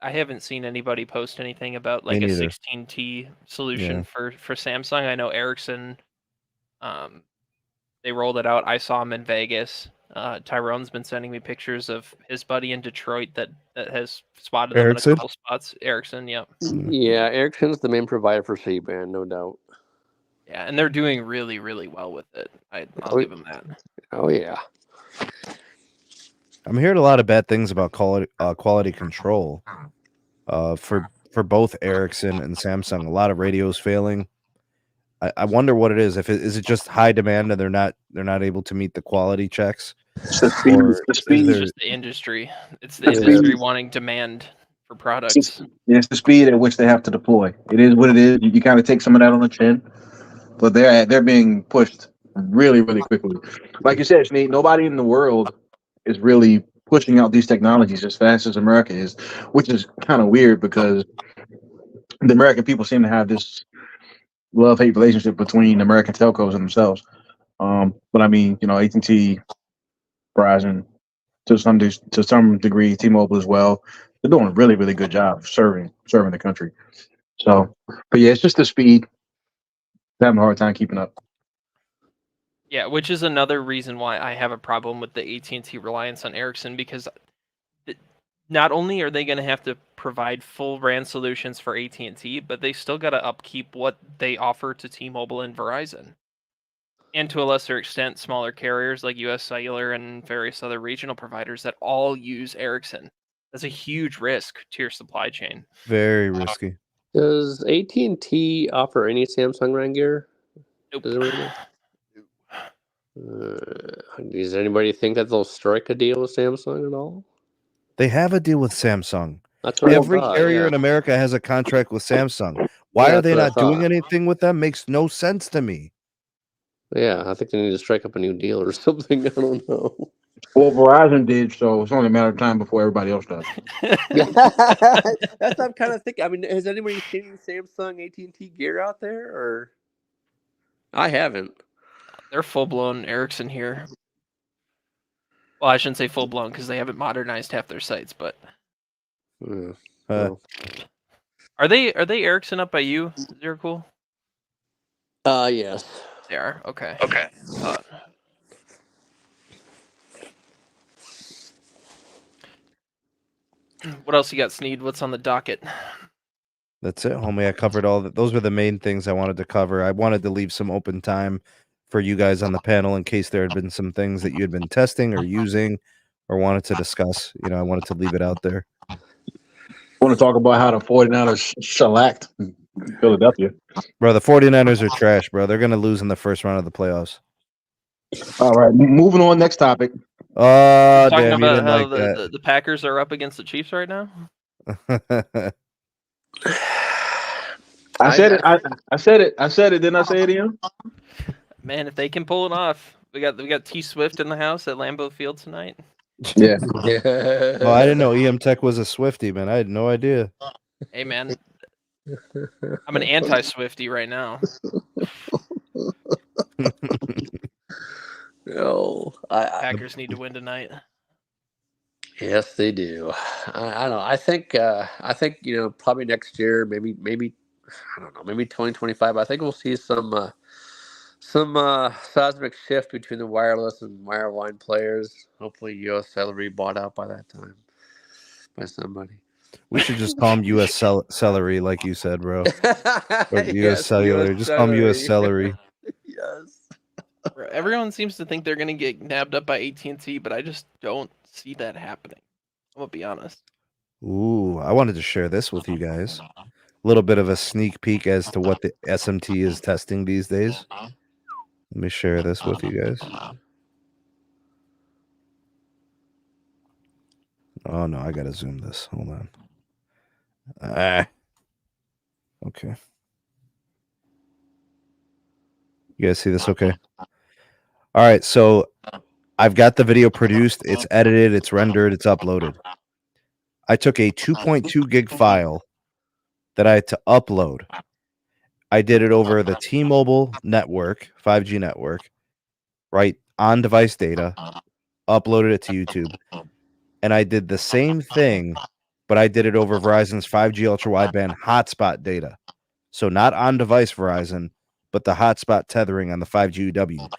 I haven't seen anybody post anything about like a 16T solution for Samsung. I know Ericsson, they rolled it out. I saw him in Vegas. Tyrone's been sending me pictures of his buddy in Detroit that has spotted them in a couple spots. Ericsson, yep. Yeah, Ericsson's the main provider for C-band, no doubt. Yeah, and they're doing really, really well with it. I'll give them that. Oh yeah. I'm hearing a lot of bad things about quality control for both Ericsson and Samsung. A lot of radios failing. I wonder what it is. Is it just high demand and they're not able to meet the quality checks? It's the speed. It's just the industry. It's the industry wanting demand for products. It's the speed at which they have to deploy. It is what it is. You kind of take some of that on the chin, but they're being pushed really, really quickly. Like you said, Sneed, nobody in the world is really pushing out these technologies as fast as America is, which is kind of weird because the American people seem to have this love-hate relationship between American telcos and themselves. But I mean, AT&T, Verizon, to some degree, T-Mobile as well. They're doing a really, really good job serving the country. So, but yeah, it's just the speed. They're having a hard time keeping up. Yeah, which is another reason why I have a problem with the AT&T reliance on Ericsson, because not only are they going to have to provide full RAN solutions for AT&T, but they still got to upkeep what they offer to T-Mobile and Verizon. And to a lesser extent, smaller carriers like US Cellular and various other regional providers that all use Ericsson. That's a huge risk to your supply chain. Very risky. Does AT&T offer any Samsung RAN gear? Nope. Does anybody think that they'll strike a deal with Samsung at all? They have a deal with Samsung. That's what Every carrier in America has a contract with Samsung. Why are they not doing anything with them? Makes no sense to me. Yeah, I think they need to strike up a new deal or something. I don't know. Well, Verizon did, so it's only a matter of time before everybody else does. That's what I'm kind of thinking. I mean, has anybody seen Samsung AT&T gear out there? Or I haven't. They're full-blown Ericsson here. Well, I shouldn't say full-blown because they haven't modernized half their sites, but... Are they Ericsson up by you, Zero Cool? Yes. They are? Okay. What else you got, Sneed? What's on the docket? That's it, homie. I covered all that. Those were the main things I wanted to cover. I wanted to leave some open time for you guys on the panel in case there had been some things that you had been testing or using or wanted to discuss. I wanted to leave it out there. Want to talk about how the 49ers shellacked Philadelphia. Bro, the 49ers are trash, bro. They're gonna lose in the first round of the playoffs. All right, moving on. Next topic. Oh, Talking damn, you about didn't how like that. the Packers are up against the Chiefs right now. I said it. I said it. I said it. Didn't I say it again? Man, if they can pull it off, we got T Swift in the house at Lambeau Field tonight. Yeah. Oh, I didn't know EM Tech was a Swiftie, man. I had no idea. Hey, man, I'm an anti-Swifty right now. No, Packers need to win tonight. yes, they do. I don't know. I think probably next year, maybe I don't know, maybe 2025. I think we'll see some seismic shift between the wireless and wireline players. Hopefully, US Cellular be bought out by that time by somebody. We should just call him US Celery, like you said, bro. Or US Yes, Cellular. US Just call him US Celery. Celery. Yes. Everyone seems to think they're gonna get nabbed up by AT&T, but I just don't see that happening. I'm gonna be honest. Ooh, I wanted to share this with you guys. A little bit of a sneak peek as to what the SMT is testing these days. Let me share this with you guys. Oh no, I gotta zoom this. Hold on. Okay. You guys see this okay? All right, so I've got the video produced, it's edited, it's rendered, it's uploaded. I took a 2.2 gig file that I had to upload. I did it over the T-Mobile network, 5G network, right, on device data, uploaded it to YouTube. And I did the same thing, but I did it over Verizon's 5G ultra-wideband hotspot data. So not on device Verizon, but the hotspot tethering on the 5G UW.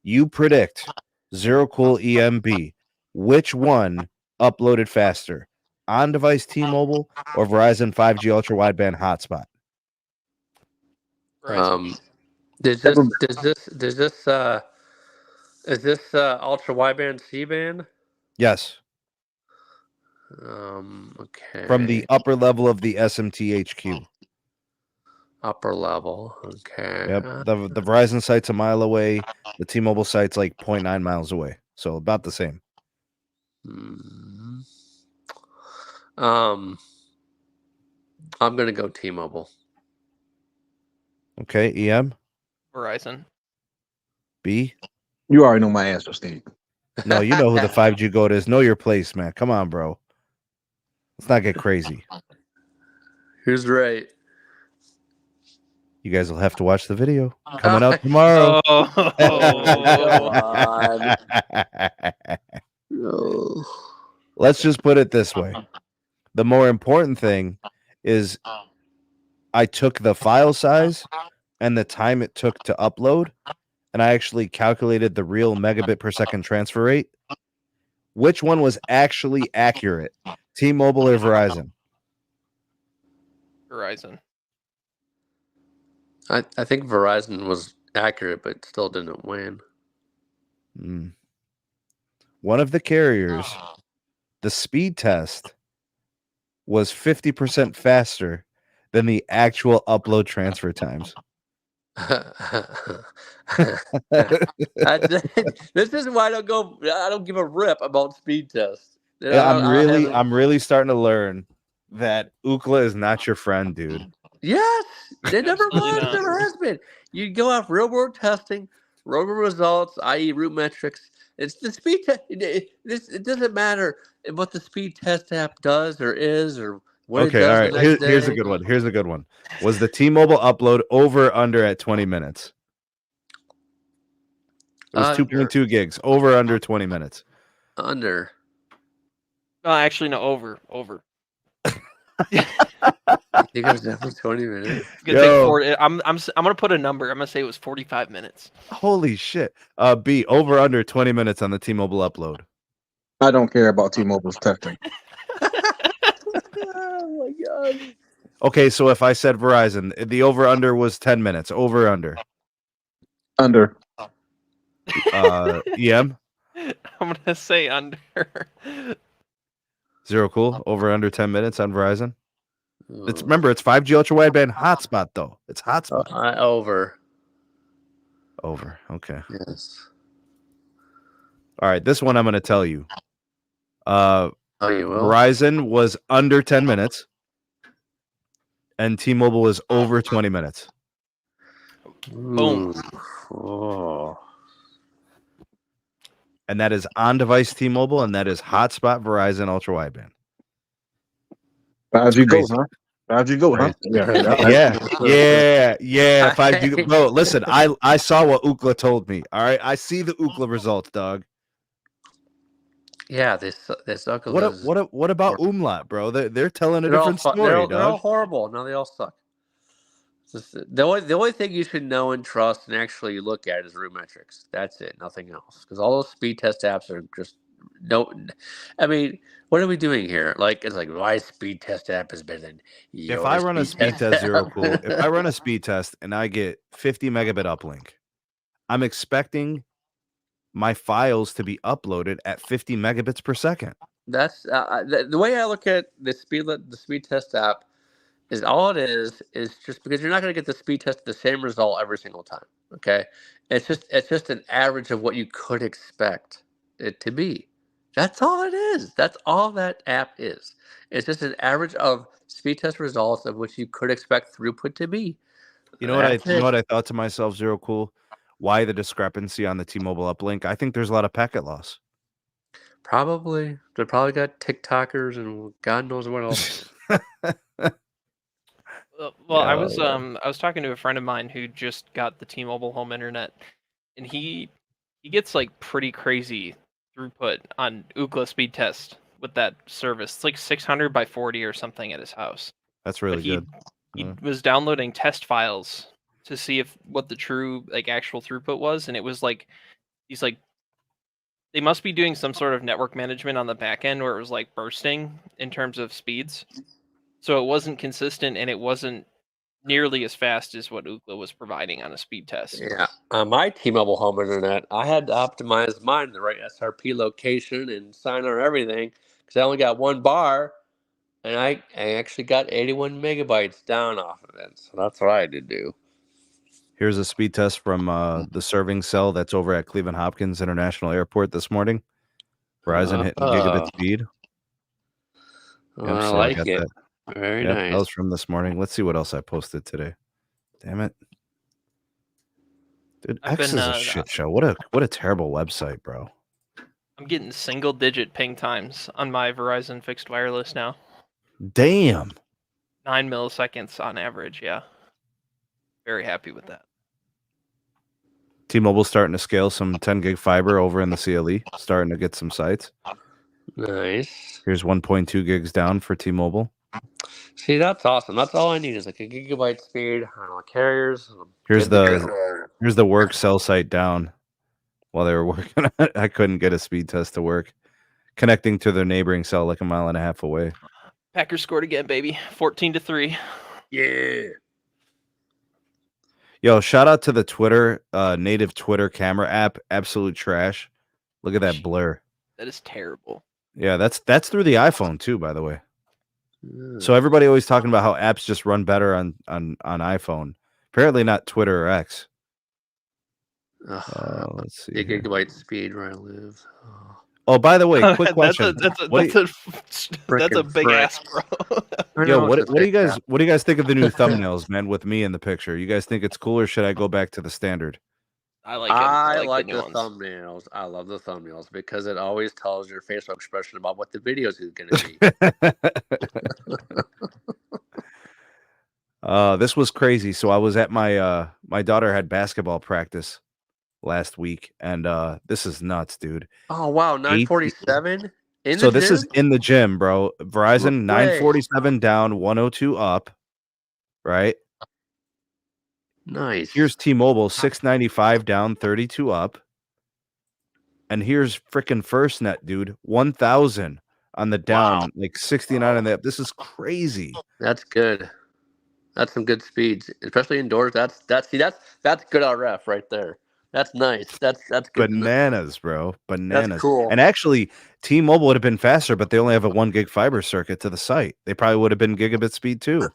You predict, Zero Cool EMB, which one uploaded faster? On device T-Mobile or Verizon 5G ultra-wideband hotspot? Verizon. Is this ultra wideband C band? Yes. Okay. From the upper level of the SMT HQ. Upper level. Okay. Yep. The Verizon site's a mile away. The T-Mobile site's like 0.9 miles away. So about the same. I'm gonna go T-Mobile. Okay, EM? Verizon. B? You already know my answer, Steve. No, you know who the 5G goat is. Know your place, man. Come on, bro. Let's not get crazy. Who's right? You guys will have to watch the video. Coming out tomorrow. Oh, God. No. Let's just put it this way. The more important thing is I took the file size and the time it took to upload, and I actually calculated the real megabit per second transfer rate. Which one was actually accurate? T-Mobile or Verizon? Verizon. I think Verizon was accurate, but still didn't win. One of the carriers, the speed test was 50% faster than the actual upload transfer times. This is why I don't give a rip about speed tests. I'm really starting to learn that ookla is not your friend, dude. Yes, they never Absolutely was, not. never has been. You go off real world testing, real world results, i.e., root metrics. It's the speed test. It doesn't matter what the speed test app does or is or what it Okay, does all right. the next day. Here's a good one. Here's a good one. Was the T-Mobile upload over or under at 20 minutes? It was 2.2 gigs. Over or under 20 minutes? Under. No, actually, no. Over. You guys definitely 20 minutes. It's gonna take 40. I'm gonna put a number. I'm gonna say it was 45 minutes. Holy shit. B, over under 20 minutes on the T-Mobile upload. I don't care about T-Mobile's testing. Oh my god. Okay, so if I said Verizon, the over under was 10 minutes. Over under. Under. EM? I'm gonna say under. Zero Cool. Over under 10 minutes on Verizon. Remember, it's 5G ultra wideband hotspot though. It's hotspot. Over. Over. Okay. Yes. All right. This one I'm going to tell you. Oh, you will? Verizon was under 10 minutes, and T-Mobile was over 20 minutes. Boom. Oh. And that is on-device T-Mobile, and that is hotspot Verizon ultra wideband. 5G go, huh? 5G go, huh? Yeah. 5G. Bro, listen, I saw what Ookla told me. All right, I see the Ookla results, dog. Yeah, this suck. What about Umlaut, bro? They're telling a different story, they're all horrible. No, they all suck. The only thing you should know and trust and actually look at is root metrics. That's it, nothing else. Because all those speed test apps are just no. I mean, what are we doing here? Like, it's like my speed test app is better than your. If I run a speed test zero cool, if I run a speed test and I get 50 megabit uplink, I'm expecting my files to be uploaded at 50 megabits per second. That's the way I look at the speed test app. Is all it is just because you're not going to get the speed test the same result every single time. Okay, it's just an average of what you could expect it to be. That's all it is. That's all that app is. It's just an average of speed test results of which you could expect throughput to be. You know what I thought to myself, Zero Cool? Why the discrepancy on the T-Mobile uplink? I think there's a lot of packet loss. Probably. They probably got TikTokers and God knows what else. Well, I was talking to a friend of mine who just got the T-Mobile home internet, and he gets like pretty crazy throughput on Ookla speed test with that service. It's like 600 by 40 or something at his house. That's really good. He was downloading test files to see what the true like actual throughput was, and it was like he's like they must be doing some sort of network management on the back end where it was like bursting in terms of speeds. So it wasn't consistent, and it wasn't nearly as fast as what Ookla was providing on a speed test. Yeah, on my T-Mobile home internet, I had to optimize mine the right SRP location and sign on everything because I only got one bar, and I actually got 81 megabytes down off of it. So that's what I had to do. Here's a speed test from the serving cell that's over at Cleveland Hopkins International Airport this morning. Verizon hitting gigabit speed. I like it. That. Very nice. That was from this morning. Let's see what else I posted today. Damn it. Dude, X is a shit show. What a terrible website, bro. I'm getting single-digit ping times on my Verizon fixed wireless now. Damn. 9 milliseconds on average, yeah. Very happy with that. T-Mobile starting to scale some 10 gig fiber over in the CLE, starting to get some sites. Nice. Here's 1.2 gigs down for T-Mobile. See, that's awesome. That's all I need is like a gigabyte speed on carriers. Here's the work cell site down while they were working on it. I couldn't get a speed test to work. Connecting to their neighboring cell like a mile and a half away. Packers scored again, baby. 14-3. Yeah. Yo, shout out to the Twitter, native Twitter camera app. Absolute trash. Look at that blur. That is terrible. Yeah, that's through the iPhone too, by the way. So everybody always talking about how apps just run better on iPhone. Apparently not Twitter or X. Let's see. 8 gigabyte speed where I live. Oh, by the way, quick question. That's a big ass, bro. Yo, what do you guys think of the new thumbnails, man? With me in the picture, you guys think it's cool, or should I go back to the standard? I like the thumbnails. I love the thumbnails because it always tells your facial expression about what the video is going to be. This was crazy. So I was at my daughter had basketball practice last week, and this is nuts, dude. Oh wow, 947. So this is in the gym, bro. Verizon 947 down, 102 up, right? Nice. Here's T-Mobile 695 down, 32 up. And here's freaking FirstNet, dude. 1000 on the down, like 69 on the up. This is crazy. That's good. That's some good speeds, especially indoors. That's good RF right there. That's nice. That's good. Bananas, bro. Bananas. That's cool. And actually, T-Mobile would have been faster, but they only have a 1 gig fiber circuit to the site. They probably would have been gigabit speed too.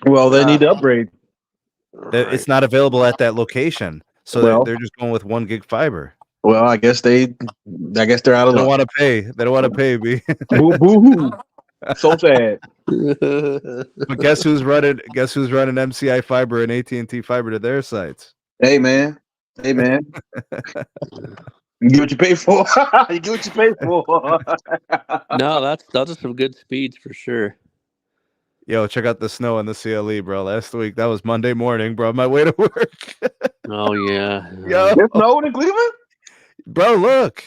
Well, they need to upgrade. It's not available at that location, so they're just going with 1 gig fiber. Well, I guess they're out of luck. They don't want to pay. They don't want to pay, B. Boo-hoo. So sad. But guess who's running MCI fiber and AT&T fiber to their sites? Hey man. You get what you pay for. You get what you pay for. No, those are some good speeds for sure. Yo, check out the snow in the CLE, bro. Last week, that was Monday morning, bro. On my way to work. Oh yeah. Yo, It snowed in Cleveland? bro, look.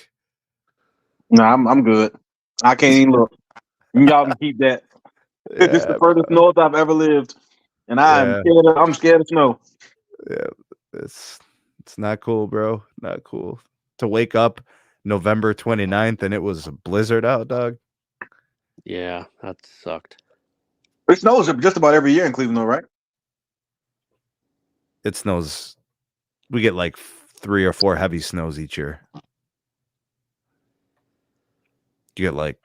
No, I'm good. I can't even look. Y'all can keep that. Yeah, This is the furthest north I've ever lived, and I'm scared of snow. Yeah, it's not cool, bro. Not cool. To wake up November 29th and it was a blizzard out, dog. Yeah, that sucked. It snows just about every year in Cleveland, though, right? It snows. We get like 3 or 4 heavy snows each year. You get like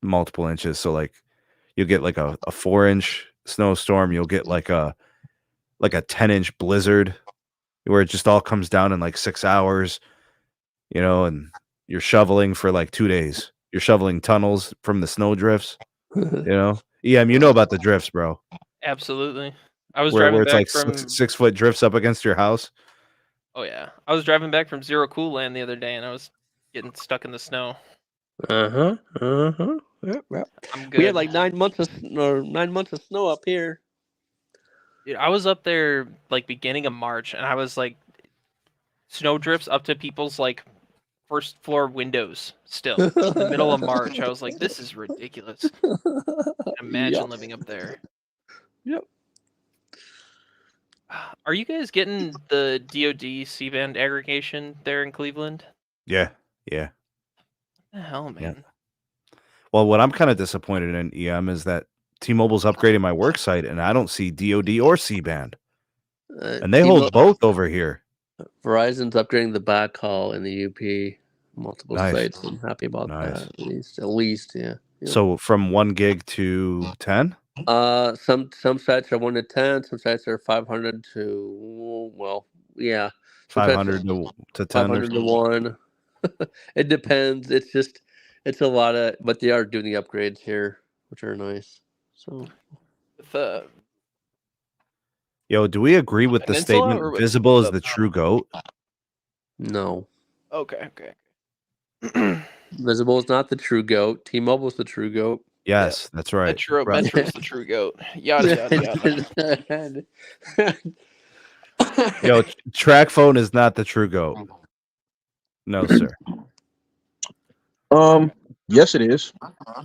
multiple inches. So like you'll get like a 4-inch snowstorm. You'll get like a 10-inch blizzard where it just all comes down in like 6 hours, you know, and you're shoveling for like 2 days. You're shoveling tunnels from the snow drifts, you know. EM, you know about the drifts, bro. Absolutely. I was where driving it's back like from 6-foot drifts up against your house. Oh yeah, I was driving back from Zero Cool Land the other day, and I was getting stuck in the snow. Yep. I'm good. We had like 9 months of snow up here. Dude, I was up there like beginning of March, and I was like snow drifts up to people's like first floor windows still in the middle of March. I was like, this is ridiculous. Imagine living up there. Yep. Are you guys getting the DoD C-band aggregation there in Cleveland? Yeah. What the hell, man? Yeah. Well, what I'm kind of disappointed in, EM, is that T-Mobile's upgrading my work site, and I don't see DoD or C-band. And they hold both over here. Verizon's upgrading the backhaul in the UP, multiple sites. I'm happy about that. At least, yeah. So from 1 gig to 10? Some sites are 1 to 10. Some sites are 500 to 500 to 10. 500 to 1. It depends. It's a lot of, but they are doing the upgrades here, which are nice. So, yo, do we agree with the statement visible is the true GOAT? No. Okay. Visible is not the true GOAT. T-Mobile is the true GOAT. Yes, that's right. Metro's the true GOAT. Yada. Yo, track phone is not the true GOAT. No, sir. Yes, it is.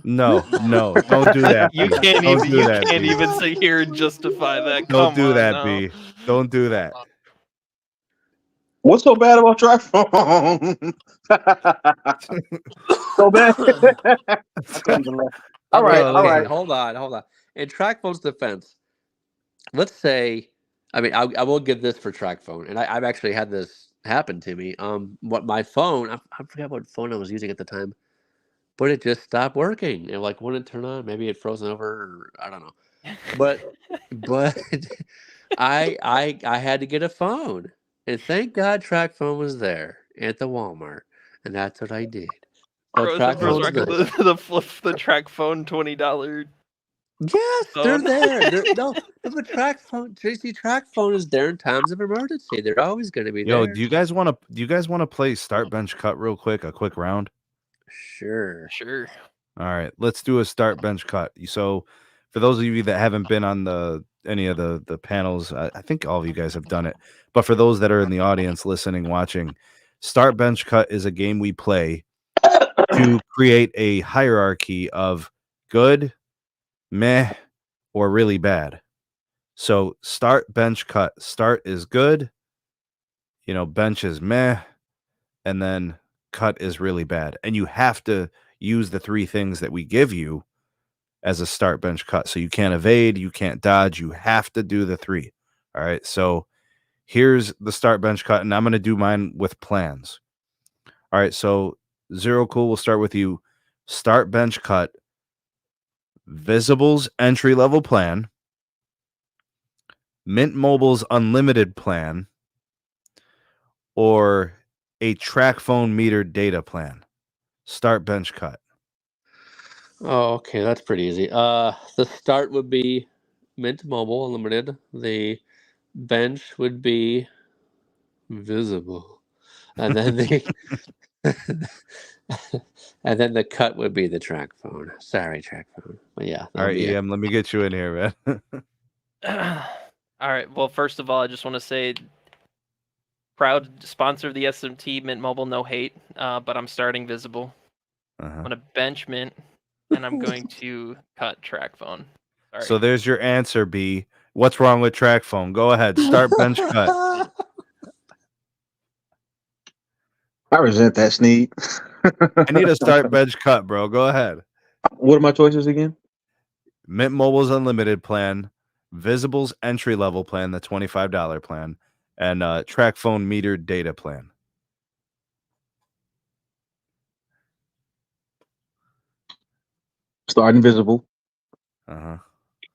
No, don't do that. You can't even sit here and justify that. Don't do that, B. Don't do that. What's so bad about track phone? So bad. All right. Hold on. In track phone's defense, let's say, I mean, I will give this for track phone, and I've actually had this happen to me. What my phone, I forgot what phone I was using at the time, but it just stopped working. It like wouldn't turn on. Maybe it frozen over, or I don't know. But I had to get a phone, and thank God track phone was there at the Walmart, and that's what I did. So the track phone $20. Yes, they're there. The track phone, Tracy, track phone is there in times of emergency. They're always going to be there. Yo, do you guys want to play start bench cut real quick? A quick round. Sure. All right, let's do a start bench cut. So, for those of you that haven't been on any of the panels, I think all of you guys have done it. But for those that are in the audience, listening, watching, start bench cut is a game we play to create a hierarchy of good, meh, or really bad. So start, bench, cut. Start is good, bench is meh, and then cut is really bad. And you have to use the 3 things that we give you as a start, bench, cut. So you can't evade, you can't dodge, you have to do the 3. All right. So Here's the start bench cut, and I'm going to do mine with plans. All right, so Zero Cool, we'll start with you. Start bench cut, Visible's entry-level plan, Mint Mobile's unlimited plan, or a track phone metered data plan. Start bench cut. Oh, okay, that's pretty easy. The start would be Mint Mobile Unlimited. The bench would be Visible, and then the and then the cut would be the track phone. Sorry, track phone. But yeah, All that'll right, be it. EM, let me get you in here, man. All right. Well, first of all, I just want to say, proud sponsor of the SMT, Mint Mobile, no hate. But I'm starting Visible. I'm gonna bench Mint, and I'm going to cut track phone. Sorry. So there's your answer, B. What's wrong with track phone? Go ahead. Start bench cut. I resent that, Sneed. I need a start bench cut, bro. Go ahead. What are my choices again? Mint Mobile's unlimited plan, Visible's entry level plan, the $25 plan, and track phone metered data plan. Start Invisible.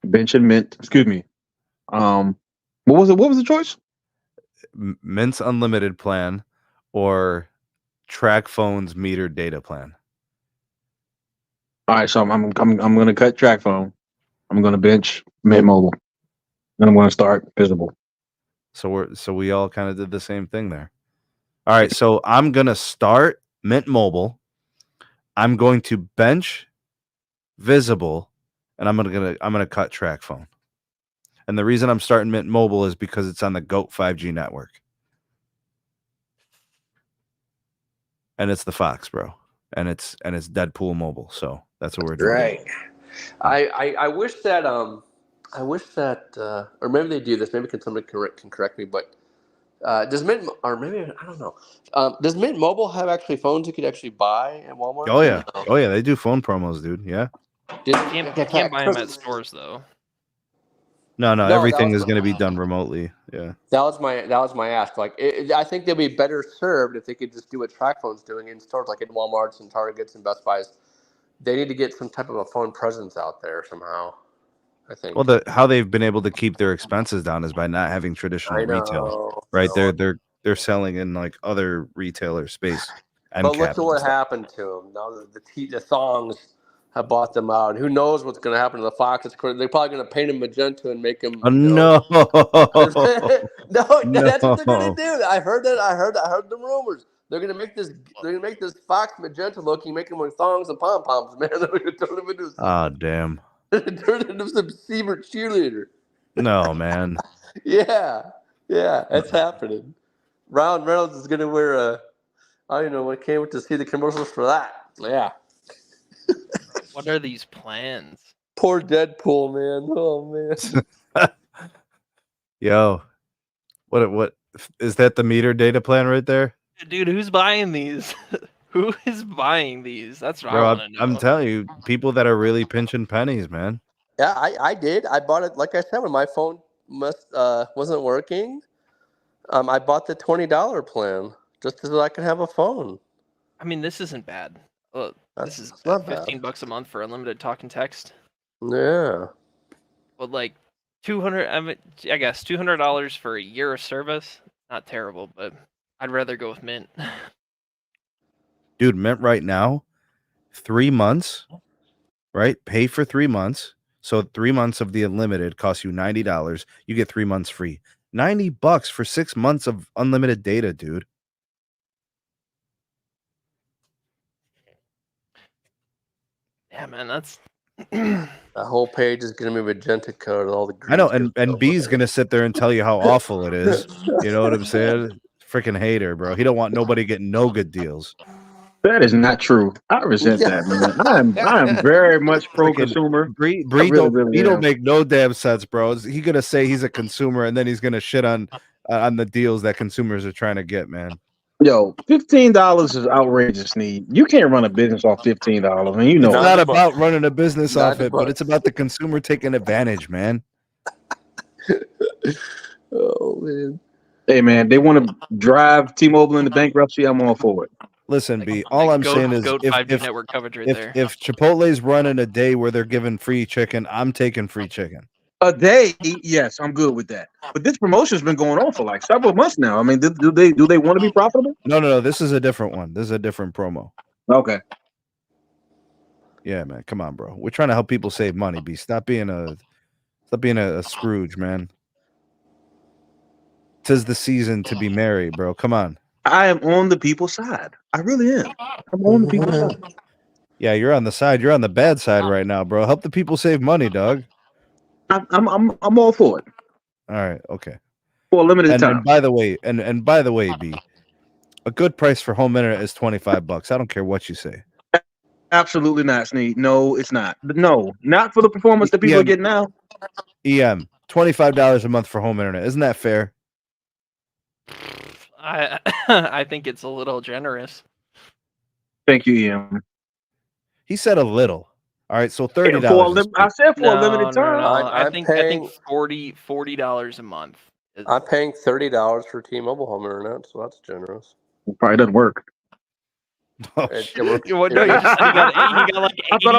Bench and Mint. Excuse me. What was it? What was the choice? Mint's unlimited plan or track phone's metered data plan. All right, so I'm gonna cut track phone. I'm gonna bench Mint Mobile. Then I'm gonna start Visible. So we all kind of did the same thing there. All right, so I'm gonna start Mint Mobile. I'm going to bench Visible, and I'm gonna cut track phone. And the reason I'm starting Mint Mobile is because it's on the GOAT 5G network. And it's the Fox, bro. And it's Deadpool Mobile. So that's what we're doing. Right. I wish that or maybe they do this. Maybe somebody can correct me. But does Mint, or maybe I don't know. Does Mint Mobile have actually phones you could actually buy at Walmart? Oh yeah, they do phone promos, dude. Yeah. You can't buy them at stores though. No, everything is going to be done remotely. Yeah. That was my ask. Like, I think they'd be better served if they could just do what TracPhone's doing in stores, like in Walmart's and Targets and Best Buys. They need to get some type of a phone presence out there somehow, I think. Well, how they've been able to keep their expenses down is by not having traditional retail, right? They're selling in like other retailer space. But look at what happened to them. Now the thongs have bought them out. Who knows what's going to happen to the Fox? They're probably going to paint him magenta and make him. No, no, that's what they're going to do. I heard that. I heard the rumors. They're going to make this. They're going to make this Fox magenta looking, make him with thongs and pom poms. Man, they're going to turn him into. Damn. Turn him into some Seabird cheerleader. No, man. Yeah, it's happening. Ryan Reynolds is going to wear a. I don't know. When I came to see the commercials for that. Yeah. What are these plans? Poor Deadpool, man. Oh man. Yo, what is that? The meter data plan right there, dude. Who's buying these? Who is buying these? That's what I want to know. I'm telling you, people that are really pinching pennies, man. Yeah, I did. I bought it. Like I said, when my phone wasn't working, I bought the $20 plan just so I could have a phone. I mean, this isn't bad. Well, this is not $15 a month for unlimited talk and text. Yeah. Well, like I guess $200 for a year of service. Not terrible, but I'd rather go with Mint. Dude, Mint right now, 3 months, right? Pay for 3 months. So 3 months of the unlimited costs you $90. You get 3 months free. $90 for 6 months of unlimited data, dude. Yeah, man, that's the whole page is gonna be magenta code. All the I know, and B's gonna sit there and tell you how awful it is. You know what I'm saying? Freaking hater, bro. He don't want nobody getting no good deals. That is not true. I resent that, man. I am very much pro-consumer. Bree don't make no damn sense, bro. He's gonna say he's a consumer, and then he's gonna shit on the deals that consumers are trying to get, man. Yo, $15 is outrageous, Sneed. You can't run a business off $15, and you know it's not about running a business off it, but it's about the consumer taking advantage, man. Oh man. Hey man, they want to drive T-Mobile into bankruptcy. I'm all for it. Listen, B. All I'm saying is, goat 5G network coverage right there. if Chipotle's running a day where they're giving free chicken, I'm taking free chicken. A day, yes, I'm good with that. But this promotion's been going on for like several months now. I mean, do they want to be profitable? No. This is a different one. This is a different promo. Okay. Yeah, man. Come on, bro. We're trying to help people save money. B. Stop being a Scrooge, man. 'Tis the season to be merry, bro. Come on. I am on the people's side. I really am. I'm on the people's side. Yeah, you're on the side. You're on the bad side right now, bro. Help the people save money, dog. I'm all for it. All right, okay. For a limited time. And by the way, B, a good price for home internet is $25. I don't care what you say. Absolutely not, Sneed. No, it's not. No, not for the performance that people are getting now. EM, $25 a month for home internet. Isn't that fair? I think it's a little generous. Thank you, EM. He said a little. All right, so $30. I said for a limited time. No. I think $40 a month. I'm paying $30 for T-Mobile home internet, so that's generous. It probably doesn't work. Oh, no, you just said he got like 80, I thought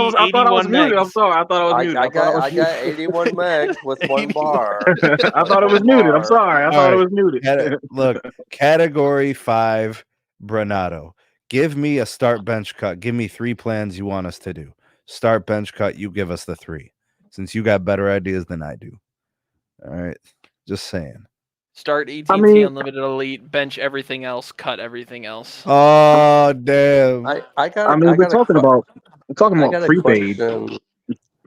I was muted. I'm sorry. I thought I was muted. I got 81 megs with one bar. I thought it was muted. I'm sorry. I thought it was muted. Look, category 5, Bernardo. Give me a start bench cut. Give me 3 plans you want us to do. Start bench cut. You give us the 3, since you got better ideas than I do. All right, just saying. Start AT&T Unlimited Elite, bench everything else, cut everything else. Oh damn! We're talking about prepaid.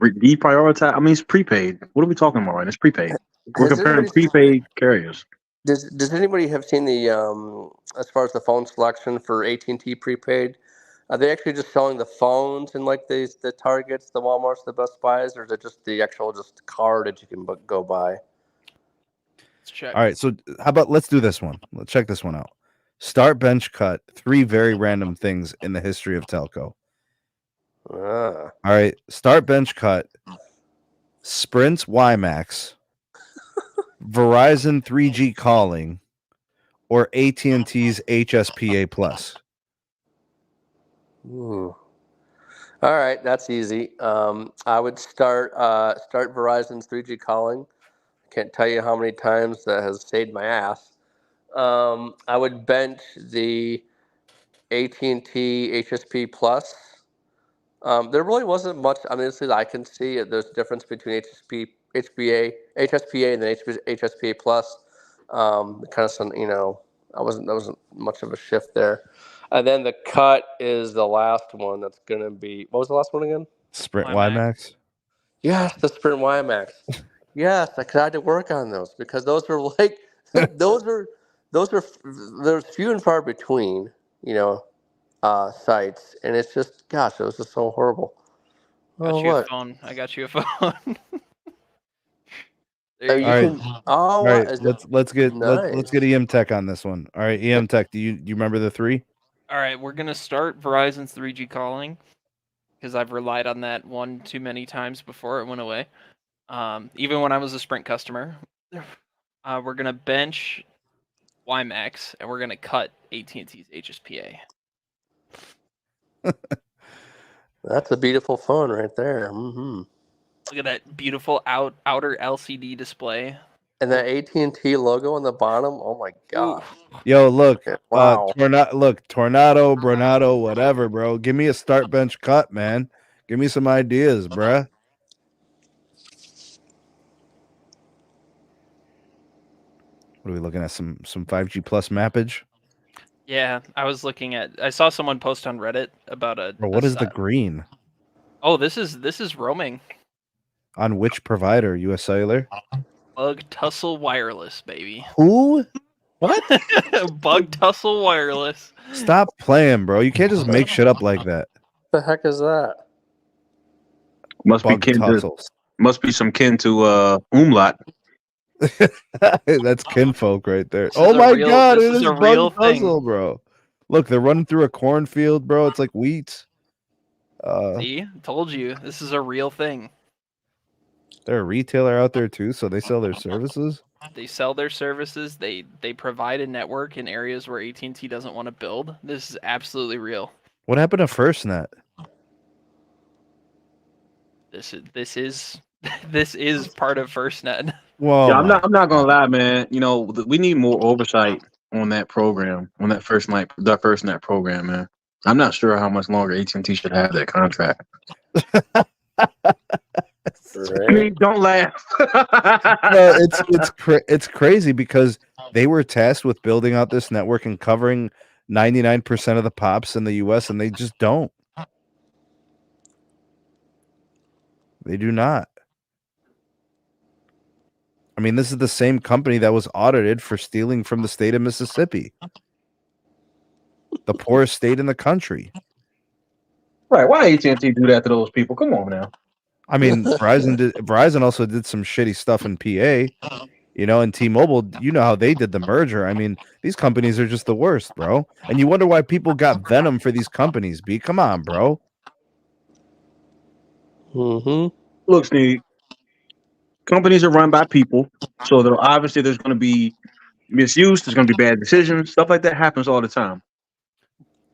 Deprioritize. I mean, it's prepaid. What are we talking about? Right? It's prepaid. We're comparing prepaid carriers. Does anybody have seen the as far as the phone selection for AT&T prepaid? Are they actually just selling the phones in like the Targets, the Walmarts, the Best Buys, or is it just the actual card that you can go buy? Let's check. All right, so how about let's do this one. Let's check this one out. Start bench cut. 3 very random things in the history of telco. All right, start bench cut. Sprint's WiMAX, Verizon 3G calling, or AT&T's HSPA Plus. Ooh. All right, that's easy. I would start Verizon's 3G calling. Can't tell you how many times that has saved my ass. I would bench the AT&T HSP Plus. There really wasn't much. I mean, I can see there's a difference between HSPA and then HSPA Plus. Kind of some, there wasn't much of a shift there. And then the cut is the last one. That's gonna be, what was the last one again? Sprint WiMAX. Yes, the Sprint WiMAX. Yes, I had to work on those because those were like there's few and far between, sites, and it's just, gosh, it was just so horrible. A phone. I got you a phone. All right. Let's get EM Tech on this one. All right, EM Tech. Do you remember the 3? All right, we're gonna start Verizon's 3G calling because I've relied on that one too many times before it went away. Even when I was a Sprint customer, we're gonna bench WiMAX and we're gonna cut AT&T's HSPA. That's a beautiful phone right there. Mm-hmm. Look at that beautiful outer LCD display. And that AT&T logo on the bottom. Oh my god. Yo, look. Wow. Tornado, Bernardo, whatever, bro. Give me a start bench cut, man. Give me some ideas, bruh. What are we looking at? Some 5G plus mappage? Yeah, I saw someone post on Reddit about Bro, what is the green? Oh, this is roaming. On which provider? US Cellular? Bug Tussle Wireless, baby. Who? What? Bug Tussle Wireless. Stop playing, bro. You can't just make shit up like that. The heck is that? Must be some kin to Umlaut. That's kinfolk right there. Oh my god, it is a real puzzle, bro. Look, they're running through a cornfield, bro. It's like wheat. See, told you, this is a real thing. They're a retailer out there too, so they sell their services. They sell their services. They provide a network in areas where AT&T doesn't want to build. This is absolutely real. What happened to FirstNet? This is this is part of FirstNet. Well, Yeah, I'm not gonna lie, man. You know, we need more oversight on that program, on that FirstNet program, man. I'm not sure how much longer AT&T should have that contract. I mean, don't laugh. No, it's crazy because they were tasked with building out this network and covering 99% of the pops in the U.S. and they just don't. They do not. I mean, this is the same company that was audited for stealing from the state of Mississippi, the poorest state in the country. Right? Why AT&T do that to those people? Come on now. I mean, Verizon also did some shitty stuff in PA, you know, and T-Mobile, you know how they did the merger. I mean, these companies are just the worst, bro. And you wonder why people got venom for these companies, B. Come on, bro. Look, Sneed, companies are run by people, so obviously there's going to be misuse, there's going to be bad decisions, stuff like that happens all the time.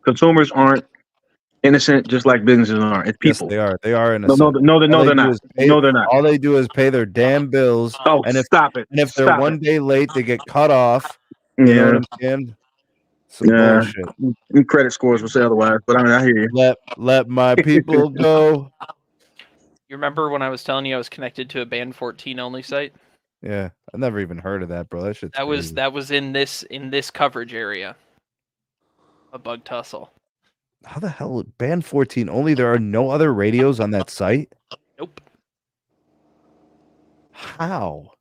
Consumers aren't innocent, just like businesses aren't. It's people. Yes, they are. They are innocent. No, they're not. No, they're not. All they do is pay their damn bills. Oh, and stop it! And if they're one day late, they get cut off. Yeah. You know what I'm saying? Some bullshit. Credit scores will say otherwise, but I mean, I hear you. Let my people go. You remember when I was telling you I was connected to a band 14 only site? Yeah, I've never even heard of that, bro. That shit's crazy. That was in this coverage area. A bug tussle. How the hell band 14 only? There are no other radios on that site? Nope. How?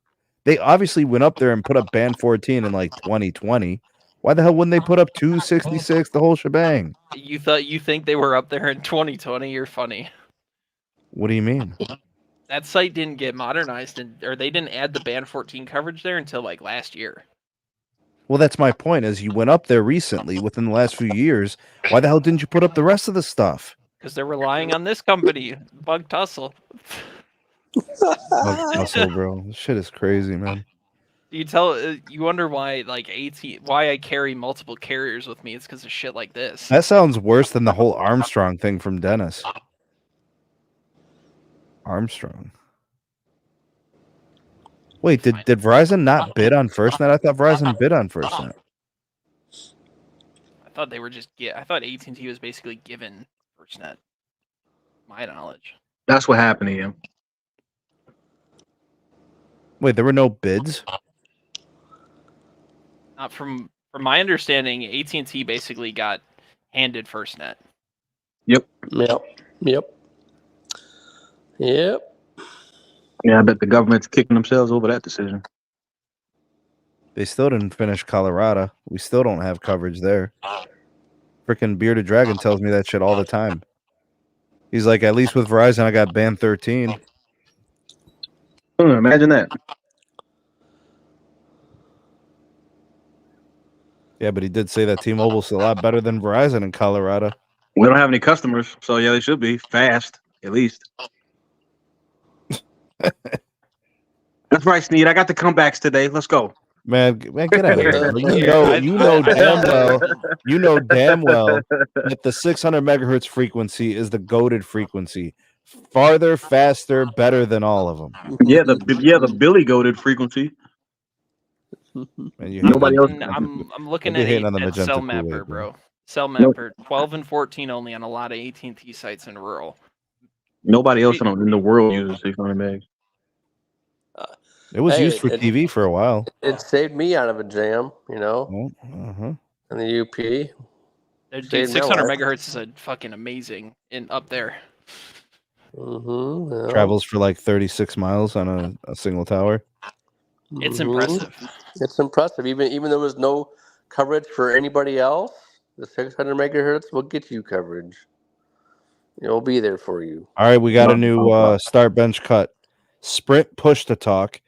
They obviously went up there and put up band 14 in like 2020. Why the hell wouldn't they put up 266, the whole shebang? You think they were up there in 2020? You're funny. What do you mean? That site didn't get modernized, or they didn't add the band 14 coverage there until like last year. Well, that's my point. As you went up there recently, within the last few years, why the hell didn't you put up the rest of the stuff? Because they're relying on this company, Bug Tussle. Bug Tussle, bro. This shit is crazy, man. You wonder why, like why I carry multiple carriers with me? It's because of shit like this. That sounds worse than the whole Armstrong thing from Dennis. Armstrong. Wait, did Verizon not bid on FirstNet? I thought Verizon bid on FirstNet. I thought they were I thought AT&T was basically given FirstNet. My knowledge. That's what happened to him. Wait, there were no bids? Not from my understanding, AT&T basically got handed FirstNet. Yep. Yeah, I bet the government's kicking themselves over that decision. They still didn't finish Colorado. We still don't have coverage there. Freaking Bearded Dragon tells me that shit all the time. He's like, at least with Verizon, I got band 13. Imagine that. Yeah, but he did say that T-Mobile's a lot better than Verizon in Colorado. We don't have any customers, so yeah, they should be fast, at least. That's right, Sneed. I got the comebacks today. Let's go. Man, get out of here. You know damn well that the 600 megahertz frequency is the goated frequency. Farther, faster, better than all of them. Yeah, the Billy goated frequency. Nobody else. I'm looking at Cell Mapper, bro. Cell Mapper 12 and 14 only on a lot of AT&T sites in rural. Nobody else in the world uses 600 megs. It was used for TV for a while. It saved me out of a jam, you know. In the UP. Dude, 600 megahertz is a fucking amazing up there. Travels for like 36 miles on a single tower. It's impressive. It's impressive. Even though there was no coverage for anybody else, the 600 megahertz will get you coverage. It'll be there for you. All right, we got a new start bench cut. Sprint push to talk,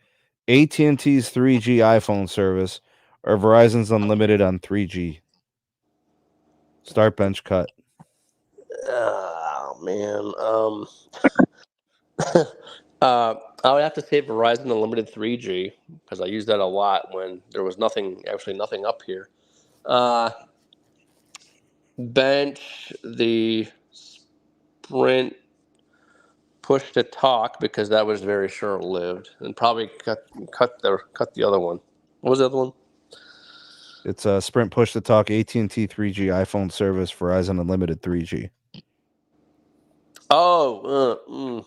AT&T's 3G iPhone service, or Verizon's unlimited on 3G. Start bench cut. Oh man. I would have to say Verizon Unlimited 3G because I used that a lot when there was nothing up here. Bench the Sprint push to talk because that was very short lived, and probably cut the other one. What was the other one? It's a Sprint push to talk, AT&T 3G iPhone service, Verizon Unlimited 3G. Oh,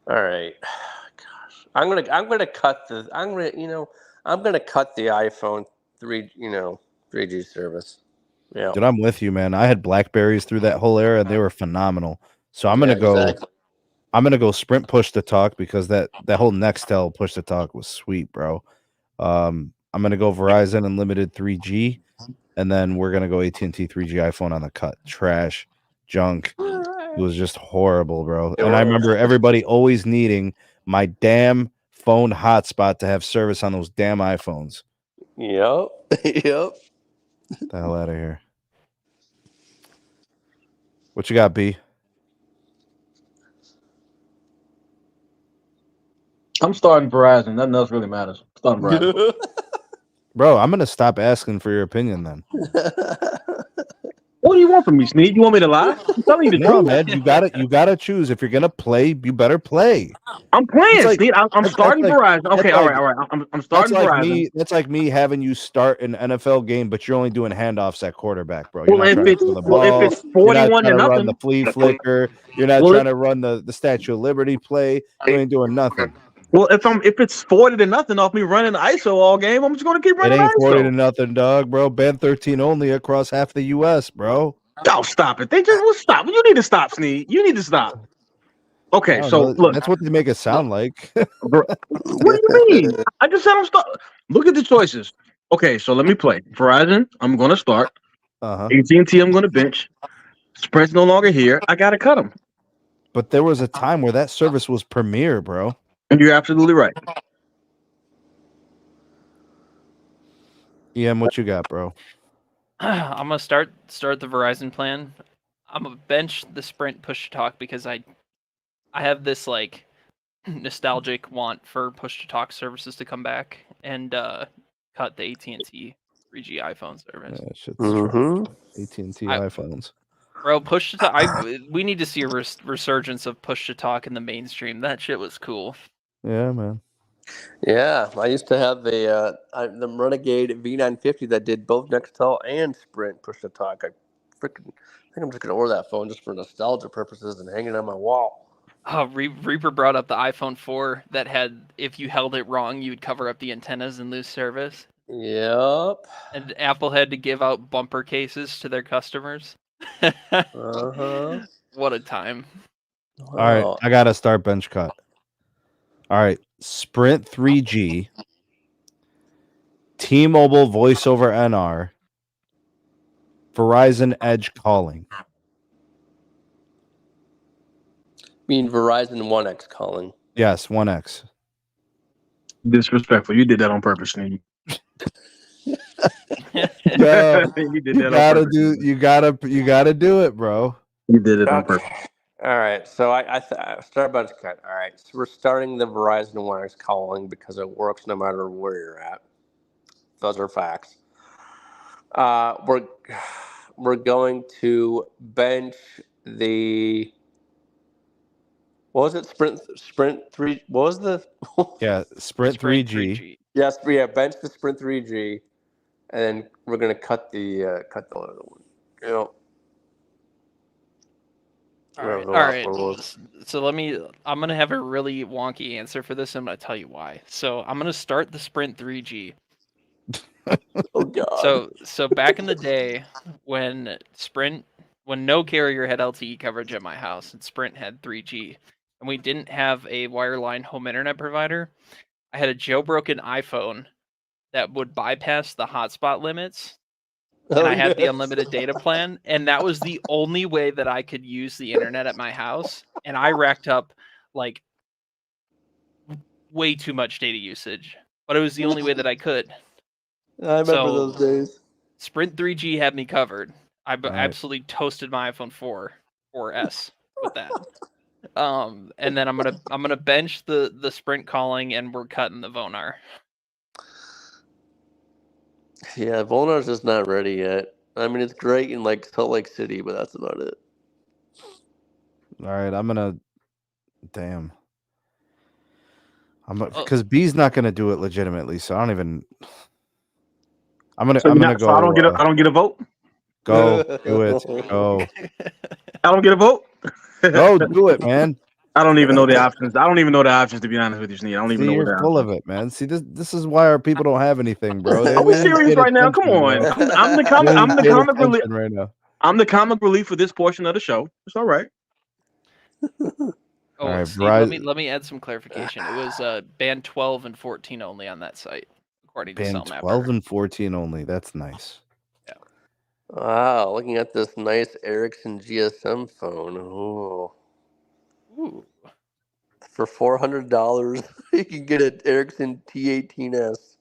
all right. Gosh, I'm gonna cut the iPhone 3G service. Yeah. Dude, I'm with you, man. I had Blackberries through that whole era, and they were phenomenal. So I'm gonna go. Exactly. I'm gonna go Sprint push to talk because that whole Nextel push to talk was sweet, bro. I'm gonna go Verizon Unlimited 3G, and then we're gonna go AT&T 3G iPhone on the cut. Trash, junk. It was just horrible, bro. And I remember everybody always needing my damn phone hotspot to have service on those damn iPhones. Yep. Yep. The hell out of here. What you got, B? I'm starting Verizon. Nothing else really matters. I'm starting Verizon. Bro, I'm gonna stop asking for your opinion then. What do you want from me, Sneed? You want me to lie? I'm telling you the No, truth. man, you gotta choose. If you're gonna play, you better play. I'm playing, It's like- Sneed. I'm that's starting like- Verizon. Okay, that's all like- right. I'm That's starting like Verizon. That's like me having you start an NFL game, but you're only doing handoffs at quarterback, bro. Well, if it's the well, ball. if it's You're not 41 trying to to run nothing, the flea flicker. You're not Well, trying to run the Statue of Liberty play. You ain't doing nothing. well, if it's 40 to nothing off me running ISO all game, I'm just gonna keep It running ain't 40 to ISO. nothing, dog, bro. Band 13 only across half the U.S., bro. Oh, stop it! They just will stop. You need to stop, Sneed. You need to stop. I Okay, don't so know. look. That's what they make it sound like. What do you mean? I just said I'm start. Look at the choices. Okay, so let me play Verizon. I'm gonna start. Uh-huh. AT&T. I'm gonna bench. Sprint's no longer here. I gotta cut them. But there was a time where that service was premier, bro. And you're absolutely right. EM, what you got, bro? I'm gonna start the Verizon plan. I'm gonna bench the Sprint push to talk because I have this like nostalgic want for push to talk services to come back and cut the AT&T 3G iPhone service. Yeah, shit's Mhm. AT&T iPhones. Bro, push to talk. We need to see a resurgence of push to talk in the mainstream. That shit was cool. Yeah, man. Yeah, I used to have the Renegade V950 that did both Nextel and Sprint push to talk. I think I'm just gonna order that phone just for nostalgia purposes and hang it on my wall. Reaper brought up the iPhone 4 that had, if you held it wrong, you would cover up the antennas and lose service. Yep. And Apple had to give out bumper cases to their customers. Uh-huh. What a time. All right, I got to start bench cut. All right, Sprint 3G, T-Mobile Voice over NR, Verizon Edge calling. Mean Verizon 1X calling. Yes, 1X. Disrespectful. You did that on purpose, Sneed. Yo, You did that on purpose. you gotta do it, bro. You did it on purpose. All right, so I start bench cut. All right, so we're starting the Verizon 1X calling because it works no matter where you're at. Those are facts. We're going to bench the. What was it? Sprint 3. What was the? Yeah, Sprint 3G. Yes, yeah. Bench the Sprint 3G, and then we're gonna cut the other one. You know. All right. So I'm gonna have a really wonky answer for this. I'm gonna tell you why. So I'm gonna start the Sprint 3G. Oh God. So back in the day when no carrier had LTE coverage at my house and Sprint had 3G, and we didn't have a wireline home internet provider, I had a jailbroken iPhone that would bypass the hotspot limits. And I had the unlimited data plan, and that was the only way that I could use the internet at my house. And I racked up like way too much data usage, but it was the only way that I could. I remember those days. Sprint 3G had me covered. I absolutely toasted my iPhone 4S with that. And then I'm gonna bench the Sprint calling, and we're cutting the Vonar. Yeah, Volnar's just not ready yet. I mean, it's great in like Salt Lake City, but that's about it. All right, I'm gonna. Damn. Because B's not gonna do it legitimately, so I don't even. I'm gonna go. So I don't get a vote. Go do it. Go. I don't get a vote. Go do it, man. I don't even know the options. I don't even know the options, to be honest with you, Sneed. I don't even know. You're full of it, man. See, this is why our people don't have anything, bro. Are we serious right now? Come on. I'm the comic relief right now. I'm the comic relief for this portion of the show. It's all right. All right, Steve, let me add some clarification. It was band 12 and 14 only on that site, according to band Cellmapper. 12 and 14 only. That's nice. Yeah. Wow, looking at this nice Ericsson GSM phone. Ooh. For $400, you can get an Ericsson T18s.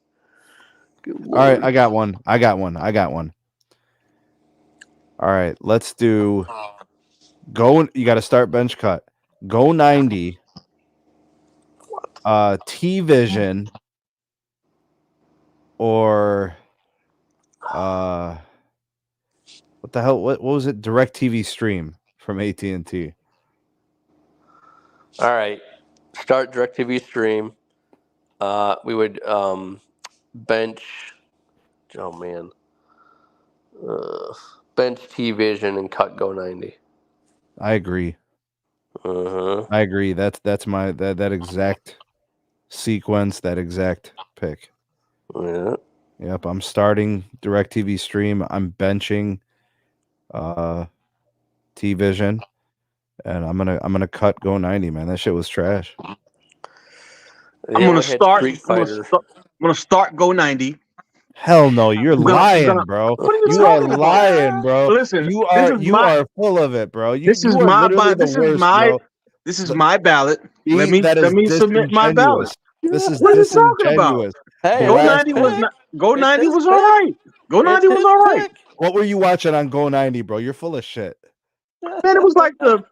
All right, I got one. All right, let's do go. You got to start bench cut. Go 90. T Vision or what the hell? What was it? Direct TV Stream from AT&T. All right, start DirecTV Stream. We would bench. Oh man, bench T Vision and cut Go 90. I agree. I agree. That's my that exact sequence. That exact pick. Yeah. Yep. I'm starting DirecTV Stream. I'm benching T Vision. And I'm gonna cut Go 90, man. That shit was trash. Yeah, I'm gonna start Go 90. Hell no, you're lying, bro. What are you talking are lying, about? bro. Listen, you are full of it, bro. This is my ballot. Let me submit my ballot. This is what are you talking about? Hey, Go 90 was not. Go 90 was all right. Go 90 was all right. What were you watching on Go 90, bro? You're full of shit. Man, it was like the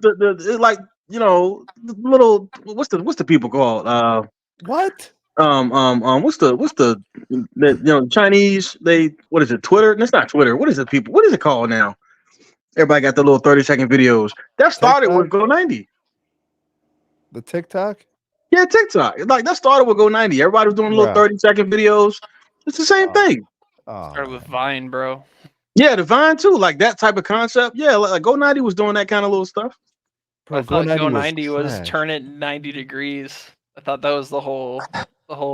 like, you know, the little what's the people called? What? What's the you know, Chinese, what is it, Twitter? That's not Twitter. What is it called now? Everybody got the little 30-second videos. That started with Go 90. The TikTok? Yeah, TikTok. Like that started with Go 90. Everybody was doing little 30-second videos. It's the same thing. Started with Vine, bro. Yeah, the Vine too. Like that type of concept. Yeah, like Go 90 was doing that kind of little stuff. Bro, I thought Go 90 was turn it 90 degrees. I thought that was the whole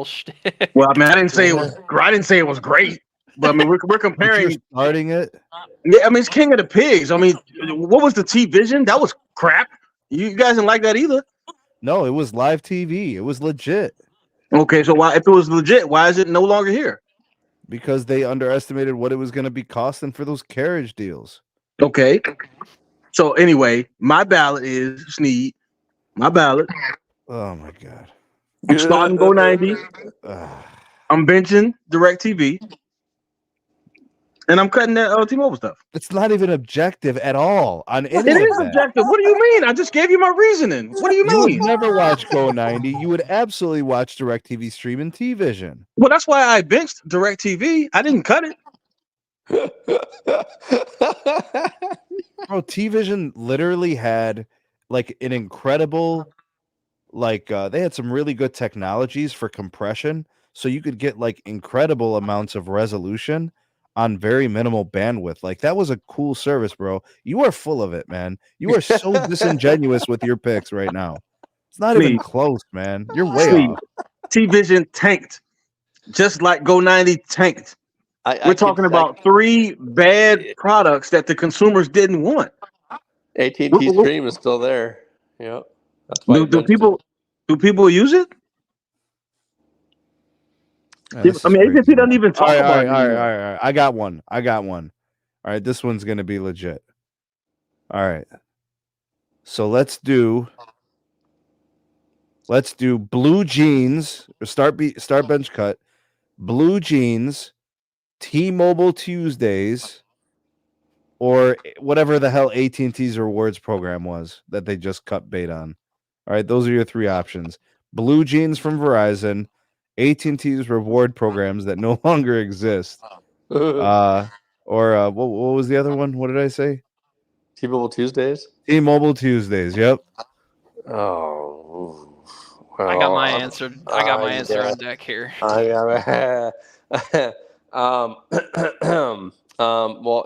shtick. Well, I mean, I didn't say it was great, but I mean, we're comparing. You're starting it. Yeah, I mean, it's King of the Pigs. I mean, what was the T Vision? That was crap. You guys didn't like that either. No, it was live TV. It was legit. Okay, so if it was legit, why is it no longer here? Because they underestimated what it was going to be costing for those carriage deals. Okay. So anyway, my ballot is Sneed. My ballot. Oh my god. I'm starting Go 90. I'm benching DirecTV. And I'm cutting that T-Mobile stuff. It's not even objective at all on any It is objective. What do you mean? I just gave you my reasoning. What do you mean? You would never watch Go 90. You would absolutely watch DirecTV Stream and T Vision. Well, that's why I benched DirecTV. I didn't cut it. Bro, T Vision literally had like an incredible, like they had some really good technologies for compression, so you could get like incredible amounts of resolution on very minimal bandwidth. Like that was a cool service, bro. You are full of it, man. You are so disingenuous with your picks right now. It's not even close, man. You're way off. T Vision tanked, just like Go 90 tanked. We're talking about three bad products that the consumers didn't want. AT&T Stream is still there. Yeah. That's why do people use it? I mean, AT&T doesn't even talk about it. All right. I got one. All right, this one's gonna be legit. All right. So let's do blue jeans. Start bench cut. Blue jeans, T-Mobile Tuesdays, or whatever the hell AT&T's rewards program was that they just cut bait on. All right, those are your three options: Blue Jeans from Verizon, AT&T's reward programs that no longer exist, or what was the other one? What did I say? T-Mobile Tuesdays. T-Mobile Tuesdays. Yep. Oh, well, I got my answer. I got my answer on deck here. Well,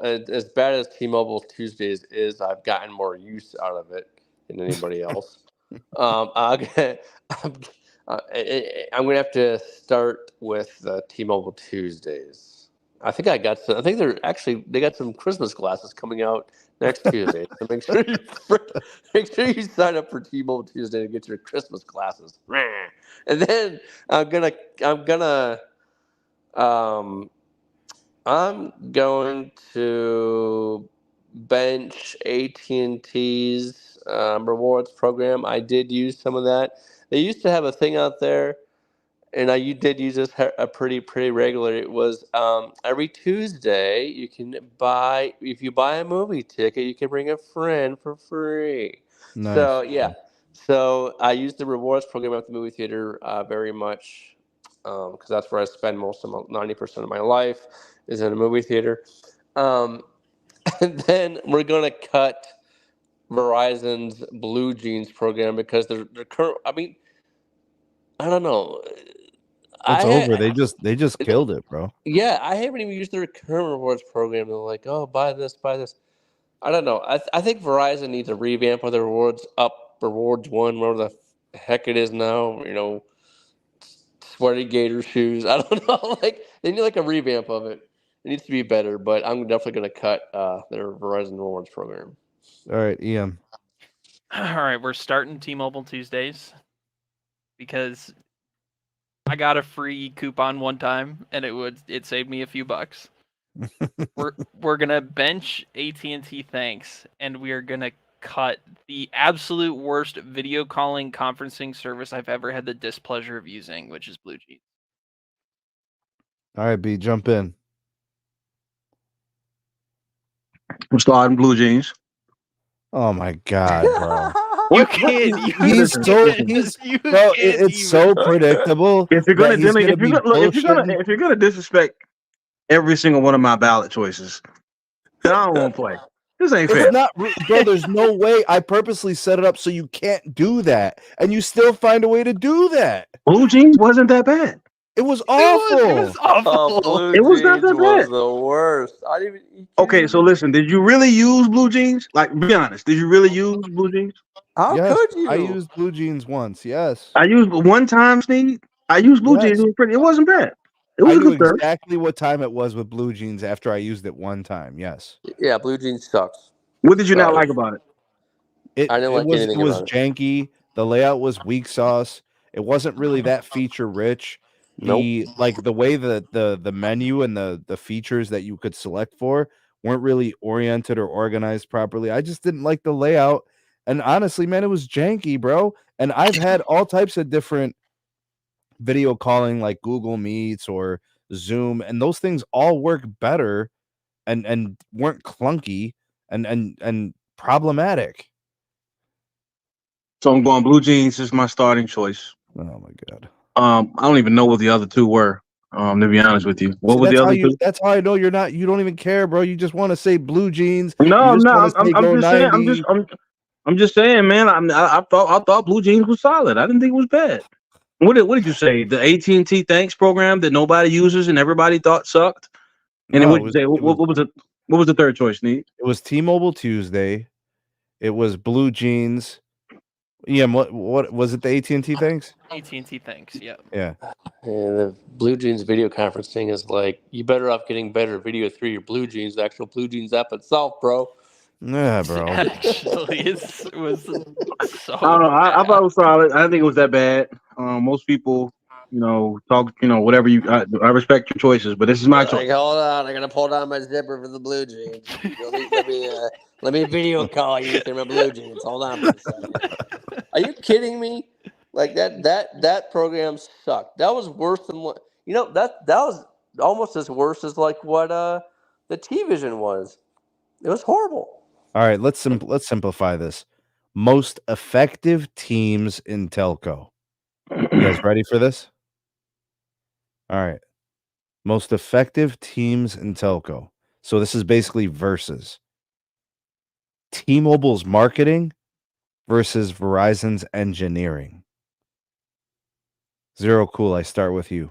as bad as T-Mobile Tuesdays is, I've gotten more use out of it than anybody else. I'm going to have to start with T-Mobile Tuesdays. I think they got some Christmas glasses coming out next Tuesday. So make sure you sign up for T-Mobile Tuesday to get your Christmas glasses. And then I'm going to bench AT&T's rewards program. I did use some of that. They used to have a thing out there, and you did use this pretty regularly. It was every Tuesday you can buy, if you buy a movie ticket, you can bring a friend for free. Nice. So yeah, so I used the rewards program at the movie theater very much because that's where I spend 90% of my life is in a movie theater. And then we're gonna cut Verizon's Blue Jeans program because they're current. I mean, I don't know. It's over. They just killed it, bro. Yeah, I haven't even used their current rewards program. They're like, oh, buy this, buy this. I don't know. I think Verizon needs a revamp of the rewards rewards one, whatever the heck it is now. You know, sweaty gator shoes. I don't know. Like they need like a revamp of it. It needs to be better. But I'm definitely going to cut their Verizon rewards program. All right, Ian. All right, we're starting T-Mobile Tuesdays because I got a free coupon one time and it saved me a few bucks. we're gonna bench AT&T thanks, and we are gonna cut the absolute worst video calling conferencing service I've ever had the displeasure of using, which is Blue Jeans. All right, B, jump in. I'm starting Blue Jeans. Oh my God, bro. It's so predictable. If you're gonna disrespect every single one of my ballot choices, then I don't want to play. This ain't fair. It's not, bro. There's no way. I purposely set it up so you can't do that, and you still find a way to do that. Blue Jeans wasn't that bad. It was awful. It was awful. Blue it was not that Jeans bad. Was the worst. I didn't even. Okay, so listen. Did you really use Blue Jeans? Like, be honest. Did you really use Blue Jeans? How could you? I used Blue Jeans once. Yes. I used one time, Sneed. I used Blue Jeans. It wasn't bad. It was I knew exactly what time it was with Blue Jeans after I used it one time. Yes. Yeah, Blue Jeans sucks. What did you not like about it? I didn't like anything. It was janky. The layout was weak sauce. It wasn't really that feature rich. The way the menu and the features that you could select for weren't really oriented or organized properly. I just didn't like the layout. And honestly, man, it was janky, bro. And I've had all types of different video calling like Google Meets or Zoom, and those things all work better and weren't clunky and problematic. So I'm going Blue Jeans is my starting choice. Oh my God. I don't even know what the other two were. To be honest with you, what were the other two? That's how I know you don't even care, bro. You just want to say Blue Jeans. No, I'm just saying, man. I thought Blue Jeans was solid. I didn't think it was bad. What did you say? The AT&T Thanks program that nobody uses and everybody thought sucked. And then what did you say? What was the third choice, Sneed? It was T-Mobile Tuesday. It was Blue Jeans. Yeah, what was it? The AT&T Thanks? AT&T Thanks. Yeah. Yeah. And the Blue Jeans video conferencing is like you better off getting better video through your Blue Jeans, the actual Blue Jeans app itself, bro. Yeah, bro. Actually, it was so. I don't know. I thought it was solid. I didn't think it was that bad. Most people, talk. Whatever you. I respect your choices, but this is my choice. Hold on, I'm gonna pull down my zipper for the Blue Jeans. Let me video call you through my Blue Jeans. Hold on for a second. Are you kidding me? Like that program sucked. That was worse than what that was almost as worse as like what the T-Vision was. It was horrible. All right, let's simplify this. most effective teams in telco. You guys ready for this? All right. Most effective teams in telco. So this is basically versus T-Mobile's marketing versus Verizon's engineering. Zero Cool, I start with you.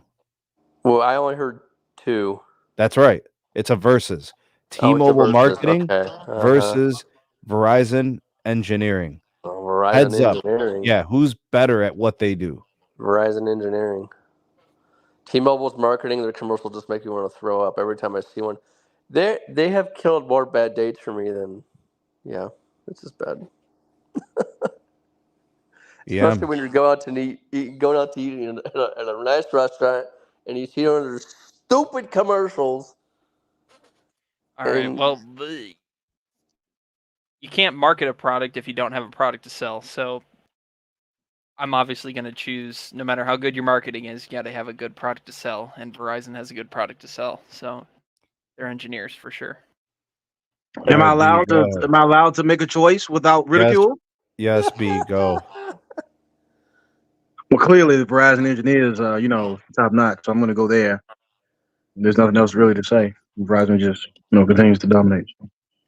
Well, I only heard 2. That's right. It's a versus. Oh, it's a T-Mobile versus. marketing Okay. versus Verizon engineering. Oh, Verizon Heads up. Engineering. Yeah, who's better at what they do? Verizon Engineering. T-Mobile's marketing, their commercials just make me want to throw up every time I see one. They have killed more bad dates for me than, yeah, it's just bad. Yeah. Especially when you're going out to eat at a nice restaurant and you see one of their stupid commercials. All right. And- Well, you can't market a product if you don't have a product to sell. So I'm obviously going to choose, no matter how good your marketing is, you got to have a good product to sell. And Verizon has a good product to sell. So they're engineers for sure. Am I All right, B, allowed to? Am I allowed to make a choice without ridicule? Yes, B, go. Well, clearly the Verizon engineers, top notch. So I'm going to go there. There's nothing else really to say. Verizon just, continues to dominate.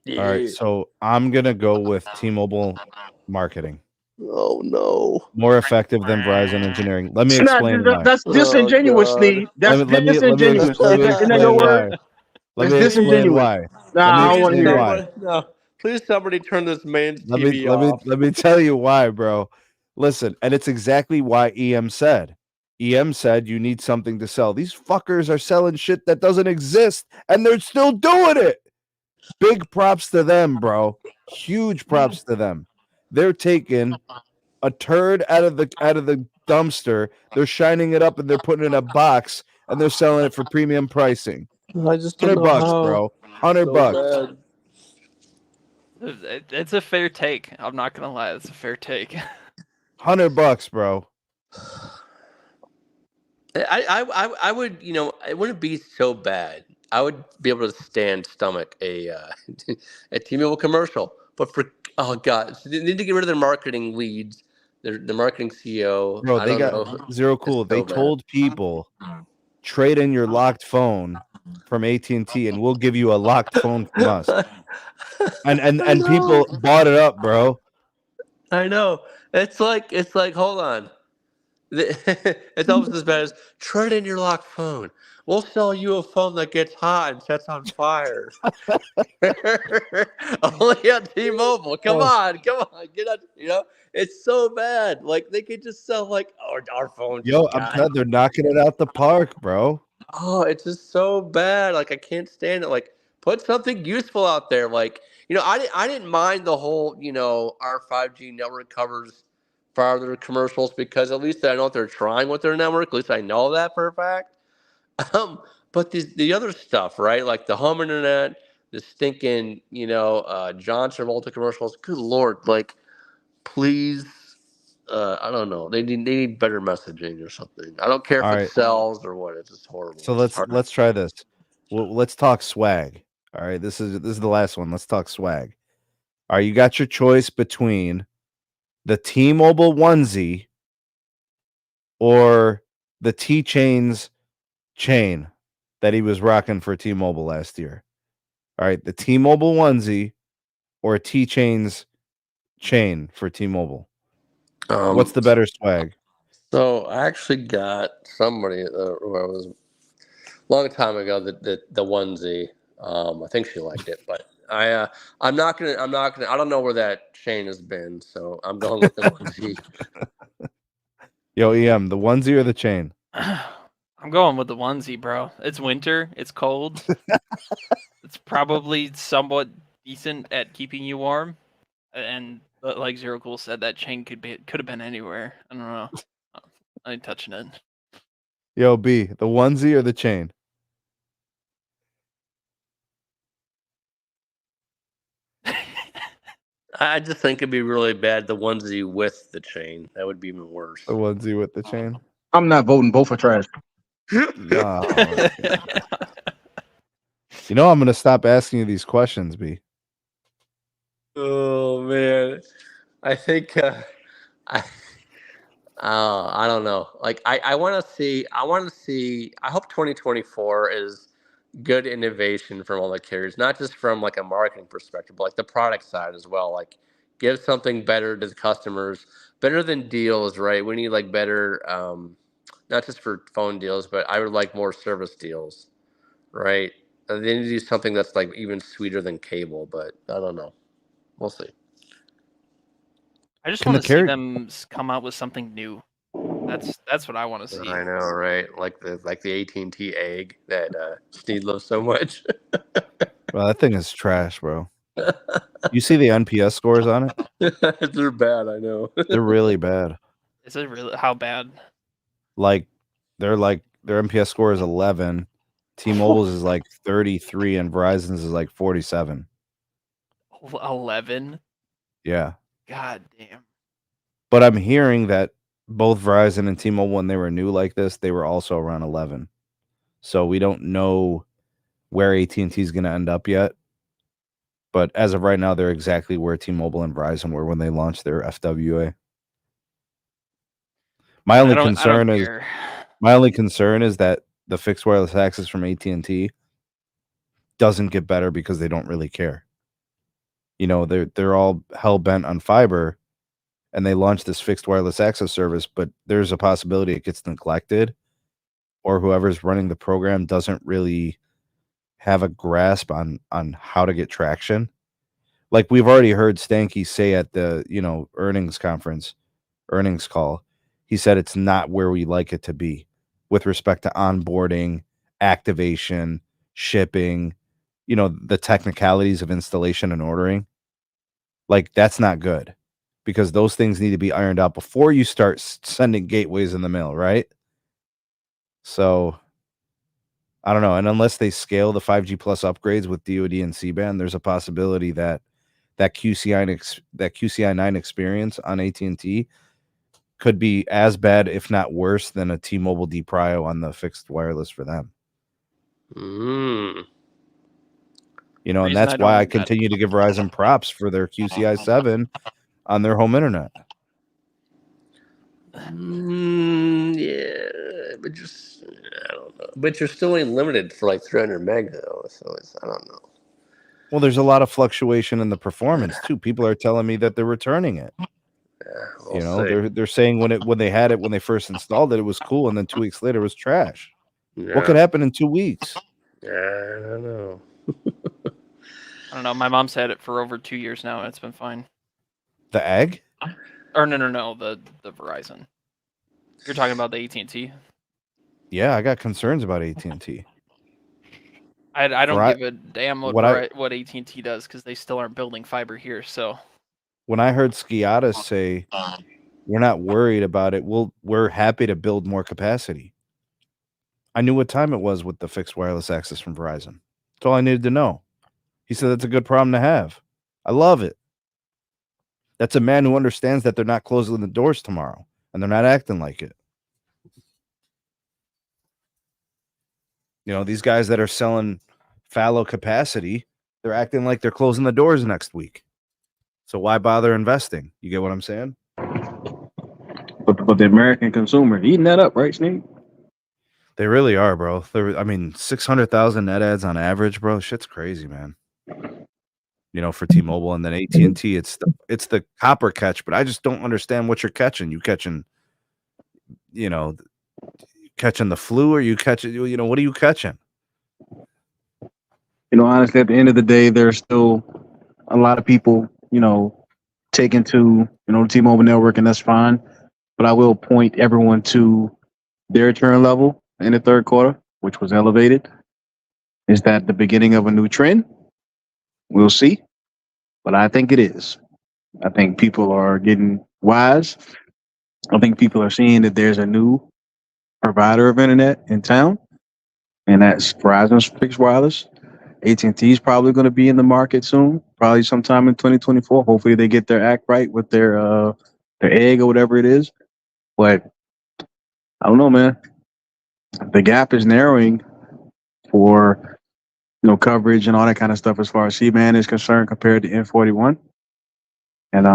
Yeah. All right, so I'm gonna go with T-Mobile marketing. Oh no. More effective than Verizon engineering. Let me It's not- explain why. That's disingenuous, God. Sneed. That's Let me disingenuous. explain Isn't that your word? why. Let It's me explain disingenuous. why. Nah, I don't want to explain hear why. it. No, please somebody turn this man's Let TV me off. let me tell you why, bro. Listen, and it's exactly why EM said. EM said you need something to sell. These fuckers are selling shit that doesn't exist, and they're still doing it. Big props to them, bro. Huge props to them. They're taking a turd out of the dumpster. They're shining it up and they're putting it in a box and they're selling it for premium pricing. I just don't know $100, how. bro. $100. Bad. It's a fair take. I'm not going to lie. It's a fair take. $100, bro. I would, it wouldn't be so bad. I would be able to stomach a T-Mobile commercial. But oh god, so they need to get rid of their marketing leads, their marketing CEO. Bro, I they don't got know. Zero Cool. They told people trade in your locked phone from AT&T and we'll give you a locked phone from us. And people bought it up, bro. I know. It's like hold on. It's almost as bad as trade in your locked phone. We'll sell you a phone that gets hot and sets on fire. Only on T-Mobile. Come on, get on. It's so bad. Like they could just sell our phone. Yo, I'm telling they're knocking it out the park, bro. Oh, it's just so bad. Like I can't stand it. Like put something useful out there. Like I didn't mind the whole our 5G network covers farther commercials because at least I know what they're trying with their network. At least I know that for a fact. But the other stuff, right? Like the home internet, the stinking John Travolta commercials. Good Lord, like please. I don't know. They need better messaging or something. I don't care if it sells or what. It's just horrible. So let's try this. Well, let's talk swag. All right, this is the last one. Let's talk swag. All right, you got your choice between the T-Mobile onesie or the T-Chain's chain that he was rocking for T-Mobile last year. All right, the T-Mobile onesie or T-Chain's chain for T-Mobile. What's the better swag? So I actually got somebody who I was a long time ago the onesie. I think she liked it, but I'm not gonna. I don't know where that chain has been, so I'm going with the onesie. Yo, EM, the onesie or the chain? I'm going with the onesie, bro. It's winter. It's cold. It's probably somewhat decent at keeping you warm. And like Zero Cool said, that chain could have been anywhere. I don't know. I ain't touching it. Yo, B, the onesie or the chain? I just think it'd be really bad the onesie with the chain. That would be even worse. The onesie with the chain? I'm not voting. Both are trash. No. You know I'm gonna stop asking you these questions, B. Oh man. I think I I don't know. Like I want to see. I want to see. I hope 2024 is good innovation from all the carriers, not just from like a marketing perspective, but like the product side as well. Like give something better to the customers, better than deals, right? We need like better, not just for phone deals, but I would like more service deals, right? They need to do something that's like even sweeter than cable, but I don't know. We'll see. I just Can want the to see carrier? them come out with something new. That's what I want to see. I know, right? Like the AT&T egg that Sneed loves so much. Well, that thing is trash, bro. You see the NPS scores on it? They're bad, I know. They're really bad. Is it really how bad? Like their NPS score is 11. T-Mobile's is like 33 and Verizon's is like 47. 11. Yeah. God damn. But I'm hearing that both Verizon and T-Mobile, when they were new like this, they were also around 11. So we don't know where AT&T is going to end up yet. But as of right now, they're exactly where T-Mobile and Verizon were when they launched their FWA. My only I don't concern is care. that the fixed wireless access from AT&T doesn't get better because they don't really care. You know, they're all hell bent on fiber, and they launched this fixed wireless access service, but there's a possibility it gets neglected, or whoever's running the program doesn't really have a grasp on how to get traction. Like we've already heard Stanky say at the earnings call, he said it's not where we like it to be with respect to onboarding, activation, shipping, the technicalities of installation and ordering. Like that's not good because those things need to be ironed out before you start sending gateways in the mail, right? So I don't know. And unless they scale the 5G plus upgrades with DoD and C-band, there's a possibility that QCI 9 experience on AT&T could be as bad, if not worse, than a T-Mobile DPRIO on the fixed wireless for them. Mm. And that's why I continue to give Verizon props for their QCI 7 on their home internet. Yeah, but just I don't know. But you're still only limited for like 300 meg though, so I don't know. Well, there's a lot of fluctuation in the performance too. People are telling me that they're returning it. Yeah, we'll see. They're saying when they first installed it, it was cool, and then 2 weeks later it was trash. Yeah. What could happen in 2 weeks? Yeah, I don't know. I don't know. My mom's had it for over 2 years now, and it's been fine. The egg? Or no, the Verizon. You're talking about the AT&T? Yeah, I got concerns about AT&T. I don't give a damn what AT&T does because they still aren't building fiber here. So when I heard Skiata say we're not worried about it, we're happy to build more capacity, I knew what time it was with the fixed wireless access from Verizon. That's all I needed to know. He said that's a good problem to have. I love it. That's a man who understands that they're not closing the doors tomorrow and they're not acting like it. These guys that are selling fallow capacity, they're acting like they're closing the doors next week. So why bother investing? You get what I'm saying? But the American consumer eating that up, right, Sneed? They really are, bro. 600,000 net ads on average, bro. Shit's crazy, man. For T-Mobile, and then AT&T, it's the copper catch, but I just don't understand what you're catching. You catching the flu, or you catching, what are you catching? Honestly, at the end of the day, there's still a lot of people, taking to, the T-Mobile network, and that's fine. But I will point everyone to their churn level in the third quarter, which was elevated. Is that the beginning of a new trend? We'll see. But I think it is. I think people are getting wise. I think people are seeing that there's a new provider of internet in town, and that's Verizon's fixed wireless. AT&T is probably going to be in the market soon, probably sometime in 2024. Hopefully they get their act right with their egg or whatever it is. But I don't know, man. The gap is narrowing for coverage and all that kind of stuff as far as C-band is concerned compared to N41. And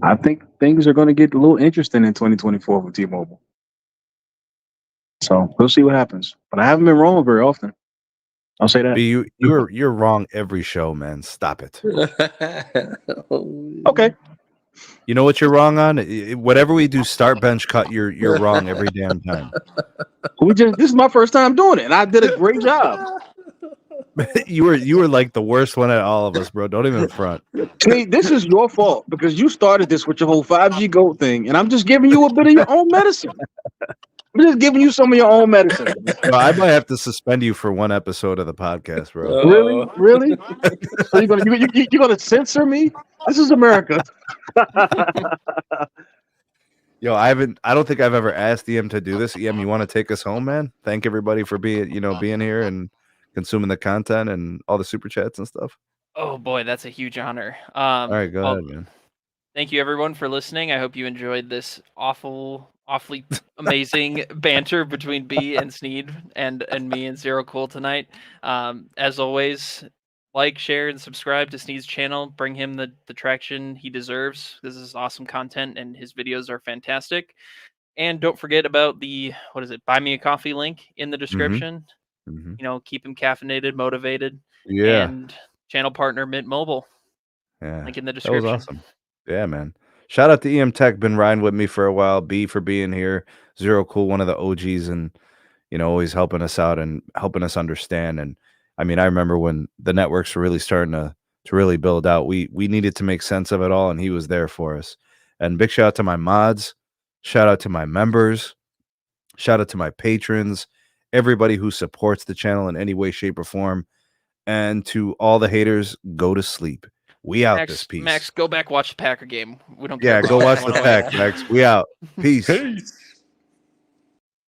I think things are going to get a little interesting in 2024 with T-Mobile. So we'll see what happens. But I haven't been wrong very often. I'll say that. B, you're wrong every show, man. Stop it. Okay. You know what you're wrong on? Whatever we do, start, bench, cut. You're wrong every damn time. This is my first time doing it, and I did a great job. You were like the worst one at all of us, bro. Don't even front. See, this is your fault because you started this with your whole 5G GOAT thing, and I'm just giving you a bit of your own medicine. I'm just giving you some of your own medicine. Bro, I might have to suspend you for one episode of the podcast, bro. Really? So you're gonna censor me? This is America. Yo, I don't think I've ever asked EM to do this. EM, you want to take us home, man? Thank everybody for being here and consuming the content and all the super chats and stuff. Oh boy, that's a huge honor. All right, go ahead, man. Thank you everyone for listening. I hope you enjoyed this awfully amazing banter between B and Sneed and me and Zero Cool tonight. As always, like, share, and subscribe to Sneed's channel. Bring him the traction he deserves. This is awesome content, and his videos are fantastic. And don't forget about the Buy Me a Coffee link in the description. Mm-hmm. Keep him caffeinated, motivated. Yeah. And channel partner Mint Mobile. Yeah. Link in the description. That was awesome. Yeah, man. Shout out to EM Tech, been riding with me for a while. B for being here. Zero Cool, one of the OGs, and always helping us out and helping us understand. And I mean, I remember when the networks were really starting to really build out. We needed to make sense of it all, and he was there for us. And big shout out to my mods, shout out to my members, shout out to my patrons, everybody who supports the channel in any way, shape, or form, and to all the haters, go to sleep. We out this piece. Max, go back watch the Packer game. We don't. Yeah, go watch the Pack, Max. We out. Peace.